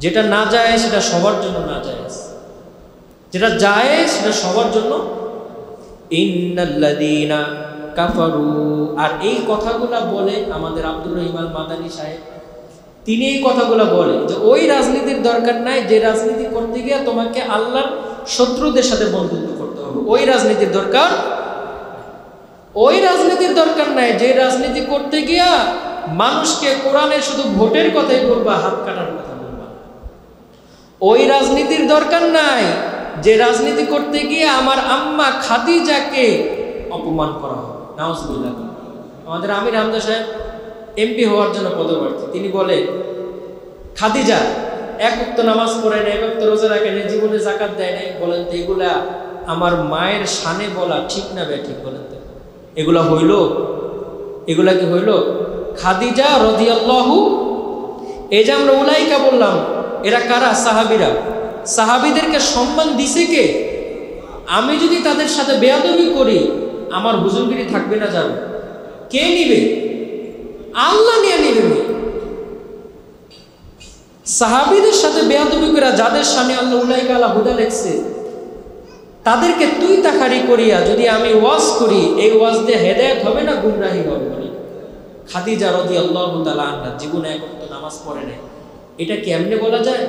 যেটা না জায়েজ সেটা সবার জন্য না জায়েজ, যেটা জায়েজ সেটা সবার জন্য। ইন্নাল্লাযীনা কাফারু। আর এই কথাগুলা বলে আমাদের আব্দুর রহিম আল মাদানী সাহেব, তিনি এই কথাগুলো বলে যে ওই রাজনীতির দরকার নাই যে রাজনীতি করতে গিয়ে তোমাকে আল্লাহর শত্রুদের সাথে বন্ধুত্ব করতে হবে। ওই রাজনীতির দরকার, ওই রাজনীতির দরকার নাই যে রাজনীতি করতে গিয়া মানুষকে কোরআনের শুধু ভোটের কথাই বলবা, হাত কাটার কথা বলবা। ওই রাজনীতির দরকার নাই যে রাজনীতি করতে গিয়ে আমার আম্মা খাদিজাকে অপমান করা হবে। নাউজুবিল্লাহ। আমাদের আমির হামজা সাহেব এমপি হওয়ার জন্য পদপ্রার্থী, তিনি বলে খাদিজা এক ওয়াক্ত নামাজ পড়ে না, এক ওয়াক্ত রোজা রাখে না, জীবনে যাকাত দেয় নাই। বলেন তো এগুলা আমার মায়ের শানে বলা ঠিক না বে ঠিক? বলেন তো এগুলা হইল? এগুলা কি হইল? খাদিজা রাদিয়াল্লাহু, এই যে আমরা উলাইকা বললাম, এরা কারা? সাহাবীরা। সাহাবীদেরকে সম্মান দিছে কে? আমি যদি তাদের সাথে বেয়াদবি করি আমার হুজুরগিরি থাকবে না, যাবে? কে নিবে? আল্লাহ নিয়ে নিবে। সাহাবীদের সাথে বেয়াদবি করে যাদের সামনে আল্লাহ উলাইকা আলা হুদা লেখছে তাদেরকে তুই তাকারি করিয়া যদি আমি ওয়াজ করি, এই ওয়াজ দিয়ে হেদায়েত হবে না গুমরাহি হবে? বলি খাদিজা রাদিয়াল্লাহু তাআলা আনহা জীবনে এক ওয়াক্ত নামাজ পড়ে নাই, এটা কি এমনি বলা যায়?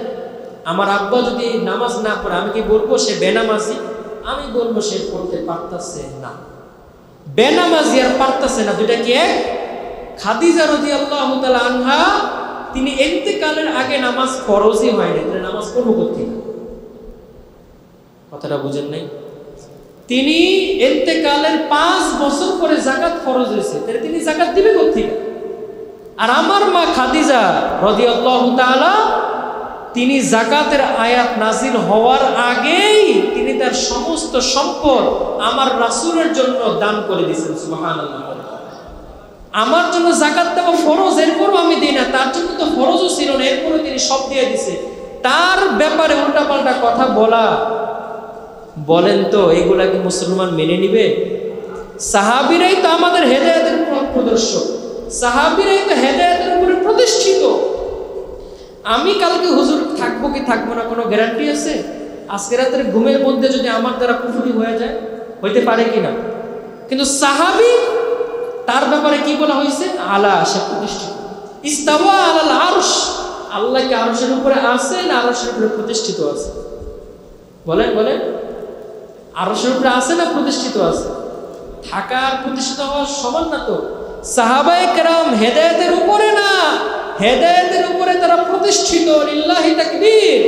আমার আব্বা যদি নামাজ না পড়ে আমি কি বলবো সে বেনামাজি? আমি বলবো সে পড়তে পারতাছে না। বেনামাজি আর পারতাছে না, দুইটা কি এক? খাদিজা রাদিয়াল্লাহু তাআলা আনহা তিনি ইন্তেকালের আগে নামাজ ফরজই হয়নি, তাহলে নামাজ পড়বো কোথেকে? কথাটা বুঝেন নাই? তিনি ইন্তেকালের 5 বছর পরে যাকাত ফরজ হয়েছে, তাহলে তিনি যাকাত দিবে কোথেকে? আর আমার মা খাদিজা রাদিয়াল্লাহু তাআলা তিনি যাকাতের আয়াত নাজিল হওয়ার আগেই তিনি তার সমস্ত সম্পদ আমার রাসূলের জন্য দান করে দিয়েছেন। সুবহানাল্লাহ। আমার জন্য যাকাত দেওয়া ফরজ, এরপরও আমি দিই না, তার জন্য তো ফরজও ছিল না, এরপরও তিনি সব দিয়ে দিছে, তার ব্যাপারে উল্টাপাল্টা কথা বলা, বলেন তো এগুলা কি মুসলমান মেনে নিবে? সাহাবীরাই তো আমাদের হেদায়েতের প্রদর্শক, সাহাবীরাই তো হেদায়েতের উপরে প্রতিষ্ঠিত। আমি কালকে হুজুর থাকবো কি থাকবো না কোনো গ্যারান্টি আছে? আজকে রাতের ঘুমের মধ্যে যদি আমার দ্বারা কুফরি হয়ে যায়, হইতে পারে কিনা? কিন্তু সাহাবী, তার ব্যাপারে কি বলা হয়েছে? আলা, সে প্রতিষ্ঠিত। ইস্তাওয়া আলাল আরশ, আল্লাহ কি আরশের উপরে আছে না আরশের উপরে প্রতিষ্ঠিত আছে? বলেন বলেন, আরশের উপরে আছে না প্রতিষ্ঠিত আছে? থাকা আর প্রতিষ্ঠিত হওয়া সমান না তো। সাহাবায়ে কেরাম হেদায়েতের উপরে না, হেদায়েতের উপরে তারা প্রতিষ্ঠিত। লিল্লাহি তাকবীর।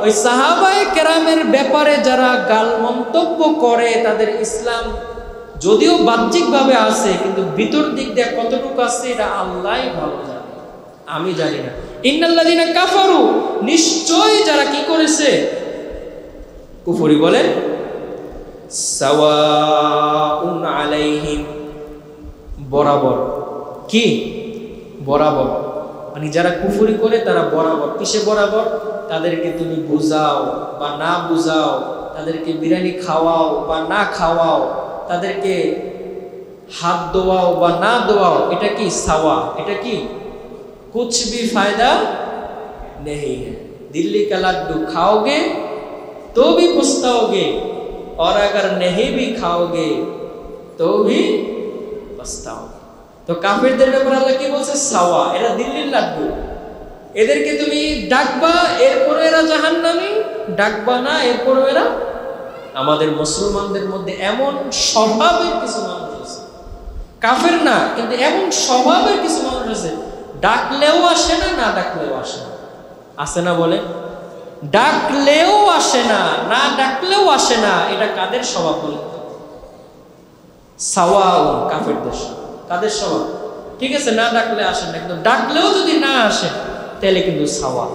ওই সাহাবায়ে কেরামের ব্যাপারে যারা গাল মন্তব্য করে, তাদের ইসলাম যদিও বাহ্যিকভাবে আছে, কিন্তু ভিতর দিক দিয়ে কতটুকু আছে এটা আল্লাহই ভালো জানে, আমি জানি না। ইন্নাল্লাযীনা কাফারু, নিশ্চয় যারা কি করেছে? কুফরি। বলেন সাওয়াউন আলাইহিম, বরাবর। কি বরাবর? মানে যারা কুফরি করে তারা বরাবর। কিসে বরাবর? তাদেরকে তুমি বুঝাও বা না বুঝাও, তাদেরকে বিরিয়ানি খাওয়াও বা না খাওয়াও, তাদেরকে হাত দোয়াও বা না দোয়াও, এটা কি সাওয়া? এটা কি? कुछ भी फायदा नहीं है। दिल्ली का लड्डू खाओगे तो भी पछताओगे, और अगर नहीं भी खाओगे तो भी पछताओगे। তো কাফেরদের ব্যাপারে আল্লাহ কি বলছে? সাওয়া, এরা দিল্লির লাড্ডু। এদেরকে তুমি ডাকবা, এরপরে এরা জাহান্নামী, ডাকবা না, এরপরে এরা। আমাদের মুসলমানদের মধ্যে এমন স্বভাবের কিছু মানুষ আছে, কাফের না কিন্তু এমন স্বভাবের কিছু মানুষ আছে, ডাকলেও আসে না, না ডাকলেও আসে না। আসে না? বলে ডাকলেও আসে না, না ডাকলেও আসে না। এটা কাদের স্বভাব বলে? সাওয়াউন, কাফেরদের স্বভাব। কাদের স্বভাব? ঠিক আছে, না ডাকলে আসে না, কিন্তু ডাকলেও যদি না আসে তাহলে কিন্তু সাওয়া।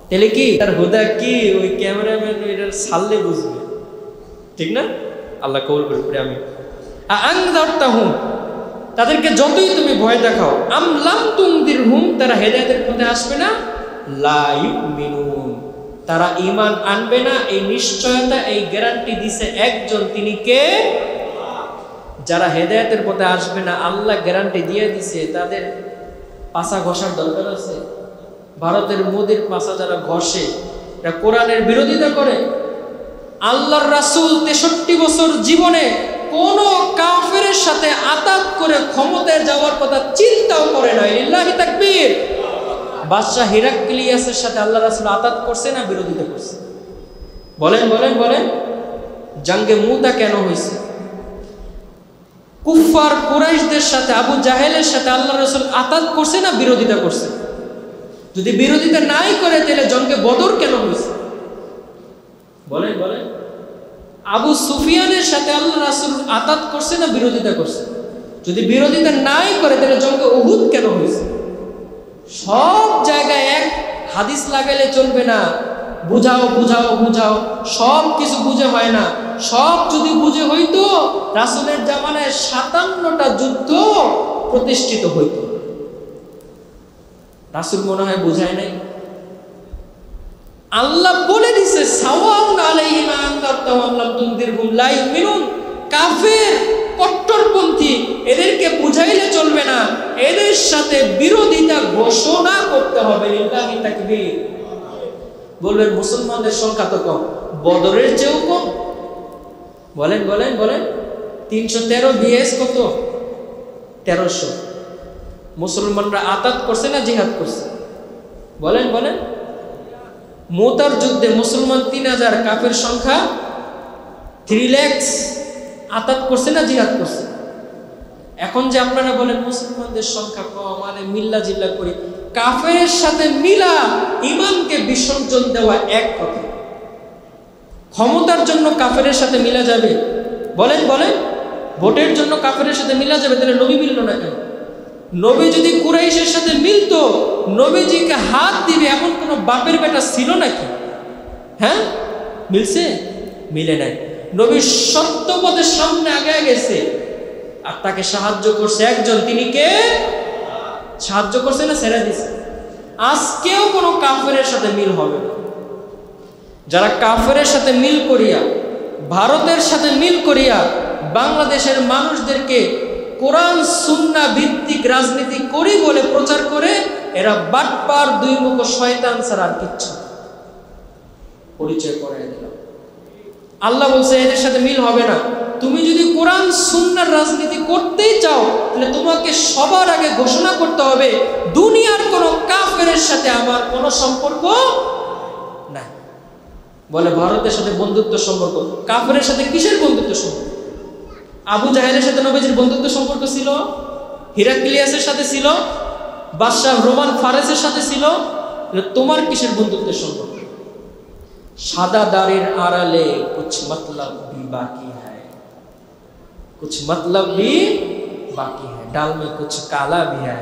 তাহলে কি তার হুদা কি? ওই ক্যামেরাম্যান এটার ছাড়লে বুঝবে, ঠিক না? আল্লাহ কবুল করে। আমি আনজারতাহুম, তাদেরকে যতই তুমি ভয় দেখাও, আমলাম তুনদিরহুম, তারা হেদায়েতের পথে আসবে না। লা ইউমিনুন, তারা ঈমান আনবে না। এই নিশ্চয়তা, এই গ্যারান্টি দিছে একজন, তিনি কে? যারা হেদায়েতের পথে আসবে না, আল্লাহ গ্যারান্টি দিয়ে দিছে। তাদের পাছা ঘষার দরকার আছে? ভারতের মোদির পাছা যারা ঘষে, এটা কোরআনের বিরোধিতা করে। আল্লাহর রাসূল 63 বছর জীবনে কোন কাফেরের সাথে আতাত করে ক্ষমতায় যাওয়ার কথা চিন্তাও করে না। লিল্লাহি তাকবীর। বাদশাহ হিরাক্লিয়াসের সাথে আল্লাহ রাসূল আতাত করছে না বিরোধিতা করছে? বলেন বলেন বলেন। জঙ্গে মুতা কেন হয়েছে? কুফার কুরাইশদের সাথে, আবু জাহেলের সাথে আল্লাহ রাসূল আতাত করছে না বিরোধিতা করছে? যদি বিরোধিতা নাই করে তাহলে জঙ্গে বদর কেন হয়েছে? বলেন বলেন। আবু সুফিয়ানের সাথে আল্লাহ রাসূল আতাত করছে না বিরোধিতা করছে? যদি বিরোধিতা নাই করে তাহলে জঙ্গে উহুদ কেন হয়েছে? সব জায়গায় এক হাদিস লাগাইলে চলবে না। বুঝাও বুঝাও বুঝাও, সব কিছু বুঝে হয় না। সব যদি বুঝে হইতো রাসূলের জামানায় 57টা যুদ্ধ প্রতিষ্ঠিত হইতো। রাসূল মনে হয় বুঝায় নাই। আল্লাহ বলে দিছে সাওয়াউন আলাইহিম আনজারতাহুম আম লাম তুনদিরহুম লা ইউমিনুন। কাফের, কট্টরপন্থী, এদেরকে বুঝাইলে চলবে না, এদের সাথে বিরোধিতা ঘোষণা করতে হবে। লিল্লাহি তাকবীর। বলবেন মুসলমানদের সংখ্যা তো কম, বদরের চেয়েও কম। বলেন বলেন বলেন। 313 বিএস কত? 1300। মুসলমানরা আতাত করছে না জিহাদ করছে? বলেন বলেন। মুতার যুদ্ধে মুসলমান 3000, কাফের সংখ্যা 3 লাখ। আতাত করছে না জিহাদ করছে? এখন যে আপনারা বলেন মুসলমানদের সংখ্যা কম, মানে মিল্লা জিল্লা করি, কাফেরের সাথে মিলা ঈমানকে বিসর্জন দেওয়া এক কথা। ক্ষমতার জন্য কাফেরের সাথে মিলা যাবে? বলেন বলেন। ভোটের জন্য কাফেরের সাথে মিলা যাবে? তাহলে নবী মিলল না কেন? নবী যদি কুরাইশের সাথে মিলতো, নবীজিকে হাত দিবে এমন কোন বাপের বেটা ছিল নাকি? হ্যাঁ, মিলছে? মিলে নাই। নবী সত্য পথের সামনে আগে গেছে, আর তাকে সাহায্য করছে একজন, তিনি কে? সাহায্য করছে না ছেড়ে দিছে? আজকেও কোনো কাফেরের সাথে মিল হবে না। যারা কাফেরের সাথে মিল করিয়া, ভারতের সাথে মিল করিয়া বাংলাদেশের মানুষদেরকে কোরআন সুন্নাহ ভিত্তিক রাজনীতি করি বলে প্রচার করে, এরা বাটপার, দুই মুখ শয়তান ছাড়া আর কিচ্ছু। পরিচয় করাই দিলাম। আল্লাহ বলছে এদের সাথে মিল হবে না। তুমি যদি কোরআন সুন্নাহর রাজনীতি করতেই চাও, তাহলে তোমাকে সবার আগে ঘোষণা করতে হবে দুনিয়ার কোনো কাফেরের সাথে আমার কোনো সম্পর্ক নাই। বলে ভারতের সাথে বন্ধুত্ব সম্পর্ক। কাফেরের সাথে কিসের বন্ধুত্ব সম্পর্ক? আবু জাহেলের সাথে নবীজির বন্ধুত্ব সম্পর্ক ছিল, হিরাক্লিয়াসের সাথে ছিল, বাদশাহ রোমান ফারেসের সাথে ছিল। তোমার কিসের বন্ধুত্বের সম্পর্ক? সাদা দাড়ির আড়ালে কুছ মতলব भी बाकी है, कुछ मतलब भी बाकी है, डाल में कुछ काला भी है,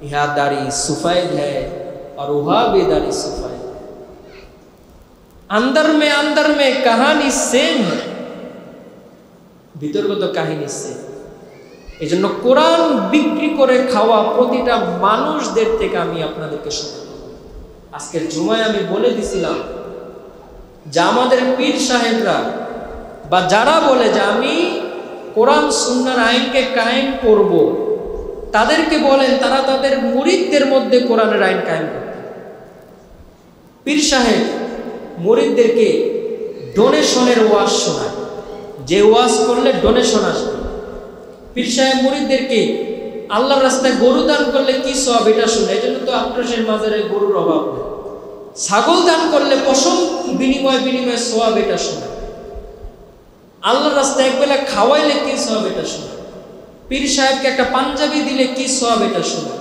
यहाँ दाढ़ी सफेद है और वहाँ भी दाढ़ी सफेद है, अंदर में कहानी सेम है, বিতর্কত কাহিনী সেম। এই জন্য কোরআন বিক্রি করে খাওয়া প্রতিটা মানুষদের থেকে আমি আপনাদেরকে সতর্ক করি। আজকের জুমায় আমি বলে দিছিলাম যে আমাদের পীর সাহেবরা বা যারা বলে যে আমি কোরআন সুন্নাহর আইনকে কায়েম করব, তাদেরকে বলেন তারা তাদের মুরিদদের মধ্যে কোরআনের আইন কায়েম করতে। পীর সাহেব মুরিদদেরকে ডোনেশনের ওয়াজ শোনায়, যে ওয়াজ করলে ডোনেশন আসবে। পীর সাহেব মুরিদদেরকে আল্লাহর রাস্তায় গরু দান করলে কি সওয়াব এটা শুনে। এই জন্য তো আক্রোশের মাজারে গরুর অভাব নেই। ছাগল দান করলে পশম বিনিময়ে সওয়াব এটা শোনে। আল্লাহর রাস্তায় একবেলা খাওয়াইলে কি সওয়াব এটা শোনে। পীর সাহেবকে একটা পাঞ্জাবি দিলে কি সওয়াব এটা শোনে।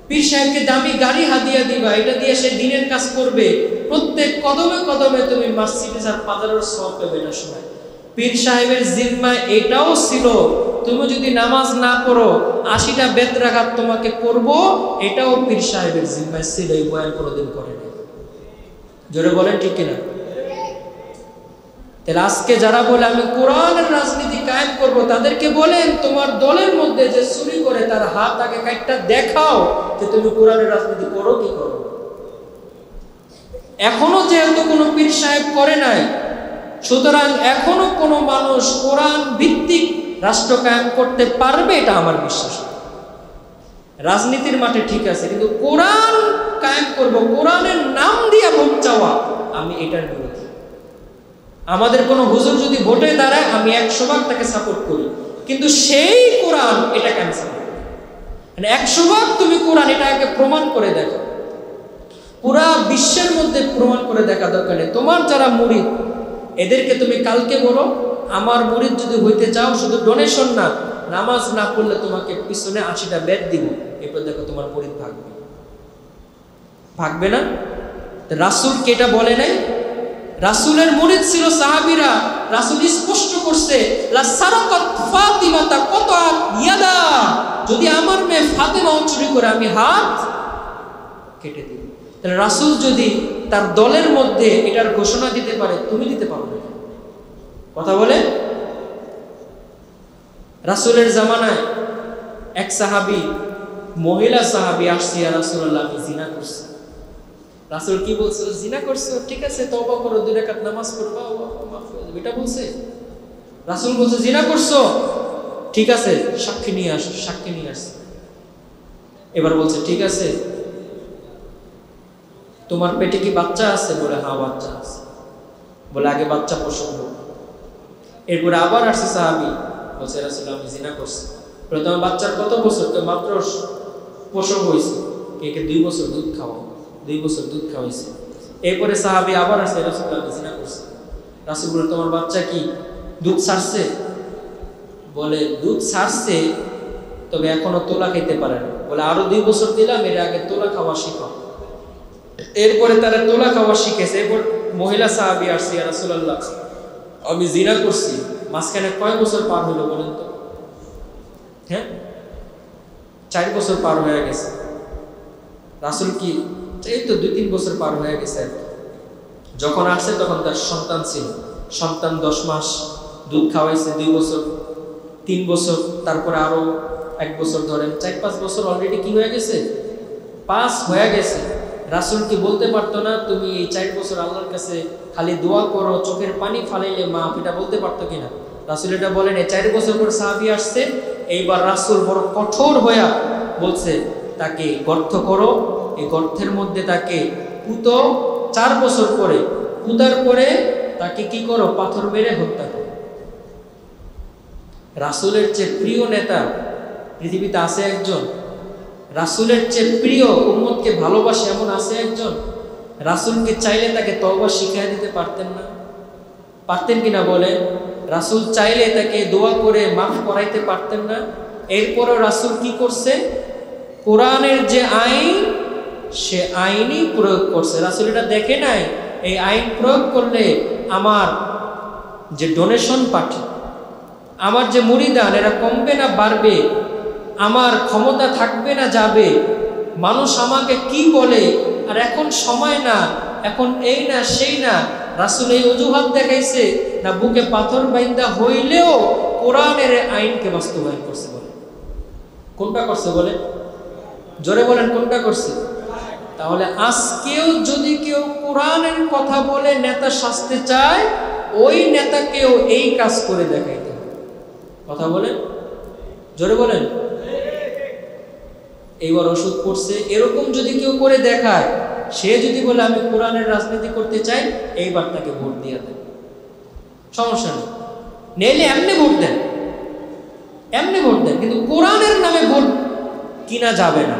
পীর সাহেবকে দামি গাড়ি হাদিয়া দিবা, এটা দিয়ে সে দিনের কাজ করবে, প্রত্যেক কদমে কদমে তুমি মার্সিডিজ আর পাজারোর সওয়াব পাবে এটা শোনে। পীর সাহেবের জিম্মায় এটাও ছিল, তুমি যদি নামাজ না পড়ো 80টা বেত রাকাত তোমাকে করব, এটাও পীর সাহেবের জিম্মায় ছিল। এই বয়ান কোনোদিন করে না। জোরে বলেন ঠিক কিনা? তাহলে আজকে যারা বলে আমি কোরআনের রাজনীতি কায়েম করব, তাদেরকে বলেন তোমার দলের মধ্যে যে চুরি করে তার হাত আগে কাটটা দেখাও যে তুমি কোরআনের রাজনীতি করো কি করো। এখনো যেহেতু কোনো পীর সাহেব করে নাই, সুতরাং এখনো কোনো মানুষ কোরআন ভিত্তিক রাষ্ট্র কায়েম করতে পারবে এটা আমার বিশ্বাস। রাজনীতির মাঠে ঠিক আছে, কিন্তু কোরআন কায়েম করব, কোরআনের নাম দিয়ে ভোট চাওয়া, আমি এটার বিরোধী। আমাদের কোনো হুজুর যদি ভোটে দাঁড়ায় আমি 100% তাকে সাপোর্ট করি, কিন্তু সেই কোরআন এটাকে আমি সাপোর্ট করি। মানে 100% তুমি কোরআন এটাকে প্রমাণ করে দেখো, পুরা বিশ্বের মধ্যে প্রমাণ করে দেখা দরকার নেই। তোমার যারা মুরিদ এদেরকে তুমি কালকে বলো আমার মুরিদ যদি হইতে চাও শুধু ডোনেশন না, নামাজ না পড়লে তোমাকে পিছনে 80টা বেত দিব, এরপর দেখো তোমার মুরিদ ভাগবে না। রাসূলকে এটা বলে নাই? রাসূলের মুরিদ ছিল সাহাবীরা। রাসূল স্পষ্ট করছে লা সারাকাত ফাতিমাতা কাতাত ইয়াদা, যদি আমার মেয়ে ফাতেমা চুরি করে আমি হাত কেটে দিব। তাহলে রাসূল যদি তার দলের মধ্যে এটার ঘোষণা দিতে পারে, তুমি দিতে পারো না? কথা বলে। রাসূলের জামানায় এক সাহাবী, মহিলা সাহাবী আসছে, ইয়া রাসূলুল্লাহ আমি জিনা করছি। রাসূল কি বলছে? জিনা করছো, ঠিক আছে তওবা করো, 2 রাকাত নামাজ পড়বা, মাফ হয়ে যাবে, এটা বলছে। রাসূল বলছে জিনা করছো, ঠিক আছে সাক্ষী নিয়ে আসো, সাক্ষী নিয়ে আসছে। এবার বলছে ঠিক আছে তোমার পেটে কি বাচ্চা আছে? বলে হ্যাঁ বাচ্চা আছে। বলে আগে বাচ্চা প্রসব হোক। এরপরে আবার আসছে সাহাবী, বলছে রাসূল আমি জিনা করছি। বলে তোমার বাচ্চার কত বছর? তো মাত্র প্রসব হয়েছে। একে 2 বছর দুধ খাওয়াও, 2 বছর দুধ খাওয়াইছে। এরপরে সাহাবী আবার আসছে, রাসূল আমি জিনা করছি। রাসূল বলে তোমার বাচ্চা কি দুধ ছাড়ছে? বলে দুধ ছাড়ছে, তবে এখনো তোলা খেতে পারে না। বলে আরো 2 বছর দিলাম, এর আগে তোলা খাওয়া শিখাও। এরপরে তারা তোলা খাওয়া শিখেছে। এরপর মহিলা সাহাবী আসছে, ইয়া রাসূলুল্লাহ আমি জিনা করছি। মাঝখানে কয় বছর পার হলো বলেন তো? হ্যাঁ 4 বছর পার হয়ে গেছে। রাসূল কি এই তো 2-3 বছর পার হয়ে গেছে। যখন আসছে তখন তার সন্তান ছিল, সন্তান 10 মাস দুধ খাওয়াইছে, 2 বছর 3 বছর, তারপরে আরো 1 বছর ধরেন, 4-5 বছর অলরেডি কি হয়ে গেছে, পাস হয়ে গেছে। রাসূল কি বলতে পারতো না তুমি এই 4 বছর আল্লাহর কাছে খালি দোয়া করো, চোখের পানি ফালাইলে মাফ, এটা বলতে পারতো কিনা? রাসূল এটা বলেন। এই 4 বছর পর সাহাবী আসছে, এইবার রাসূল বড় কঠোর হয়ে বলছে তাকে গর্ত করো, এই গর্তের মধ্যে তাকে পুঁতো, 4 বছর পরে পুঁতার পরে তাকে কি করো, পাথর মেরে হত্যা করো। রাসূলের চেয়ে প্রিয় নেতা পৃথিবীতে আছে একজন? রাসূলের চেয়ে প্রিয়, উম্মতকে ভালোবাসে এমন আছে একজন? রাসূলকে চাইলে তাকে তওবা শিখিয়ে দিতে পারতেন না? পারতেন কিনা বলে? রাসূল চাইলে তাকে দোয়া করে মাফ করাইতে পারতেন না? এরপরও রাসূল কি করছে? কোরআনের যে আইন, সে আইনই প্রয়োগ করছে। রাসূল এটা দেখে নাই এই আইন প্রয়োগ করলে আমার যে ডোনেশন পাঠি, আমার যে মুরিদান, এরা কমবে না বাড়বে, আমার ক্ষমতা থাকবে না যাবে, মানুষ আমাকে কি বলে, আর এখন সময় না, এখন এই না সেই না। রাসূল এই অজুহাত দেখাইছে না, বুকে পাথর বাইন্দা হইলেও কোরআনের আইনকে বাস্তবায়ন করছে। বলে কোনটা করছে? বলে জোরে বলেন, কোনটা করছে? তাহলে আজকেও যদি কেউ কোরআনের কথা বলে নেতা সাজতে চায়, ওই নেতাকেও এই কাজ করে দেখাইতে হবে। কথা বলেন, জোরে বলেন। এইবার ওষুধ পড়ছে, এরকম যদি কেউ করে দেখায়, সে যদি বলে আমি কোরআনের রাজনীতি করতে চাই, এইবার তাকে ভোট দিয়ে দেন, সমস্যা নেই। নেইলে এমনি ভোট দেন, এমনি ভোট দেন, কিন্তু কোরআনের নামে ভোট কিনা যাবে না।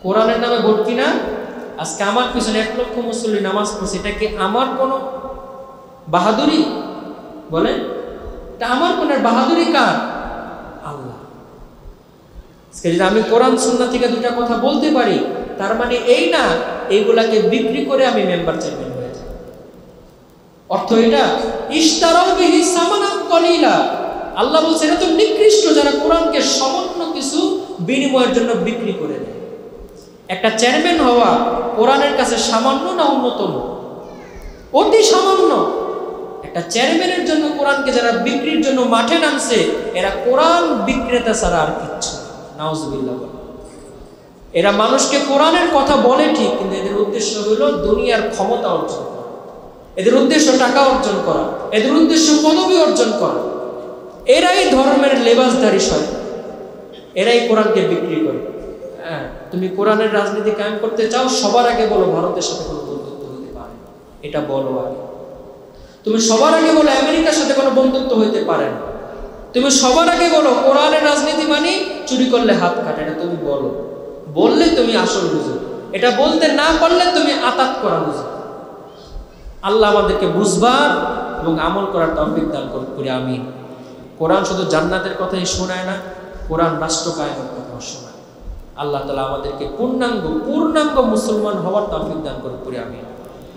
কোরআনের নামে ভোট কিনা, আজকে আমার পিছনে 1 লক্ষ মুসল্লি নামাজ পড়ছে, এটা কি আমার কোনো বাহাদুরি? বলেন, এটা আমার কোন বাহাদুরি? কার? আল্লাহ। আজকে যদি আমি কোরআন সুন্নাহ থেকে 2টা কথা বলতে পারি, তার মানে এই না এইগুলাকে বিক্রি করে আমি মেম্বার চেয়ারম্যান হয়ে যাই। অর্থ এটা ইশতারাউ বিহি সামানান কলিলা। আল্লাহ বলছে এটা তো নিকৃষ্ট যারা কোরআনকে সামান্য কিছু বিনিময়ের জন্য বিক্রি করে দেয়। একটা চেয়ারম্যান হওয়া কোরআনের কাছে সামান্য না উন্নতম? অতি সামান্য। একটা চেয়ারম্যানের জন্য কোরআনকে যারা বিক্রির জন্য মাঠে নামছে, এরা কোরআন বিক্রেতা ছাড়া আর কিচ্ছু। নাউজুবিল্লাহ। এরা মানুষকে কোরআনের কথা বলে ঠিক, কিন্তু এদের উদ্দেশ্য হলো দুনিয়ার ক্ষমতা অর্জন করা, এদের উদ্দেশ্য টাকা অর্জন করা, এদের উদ্দেশ্য পদবি অর্জন করা। এরাই ধর্মের লেবাসধারী শয়তান, এরাই কোরআনকে বিক্রি করে। হ্যাঁ, তুমি কোরআনের রাজনীতি কায়েম করতে চাও, সবার আগে বলো ভারতের সাথে কোনো বন্ধুত্ব হইতে পারে, এটা বলো আগে। তুমি সবার আগে বলো আমেরিকার সাথে কোনো বন্ধুত্ব হইতে পারে না। তুমি সবার আগে বলো কোরআনের রাজনীতি মানে চুরি করলে হাত কাটে, এটা তুমি বলো। বললে তুমি আসল বুঝো, এটা বলতে না পারলে তুমি আতাত করা বুঝো। আল্লাহ আমাদেরকে বুঝবার এবং আমল করার তৌফিক দান করি, আমিন। কোরআন শুধু জান্নাতের কথাই শোনায় না, কোরআন রাষ্ট্র কায়েমের কথাও শোনায়। আল্লাহ তাআলা আমাদেরকে পূর্ণাঙ্গ মুসলমান হওয়ার তৌফিক দান করি, আমিন।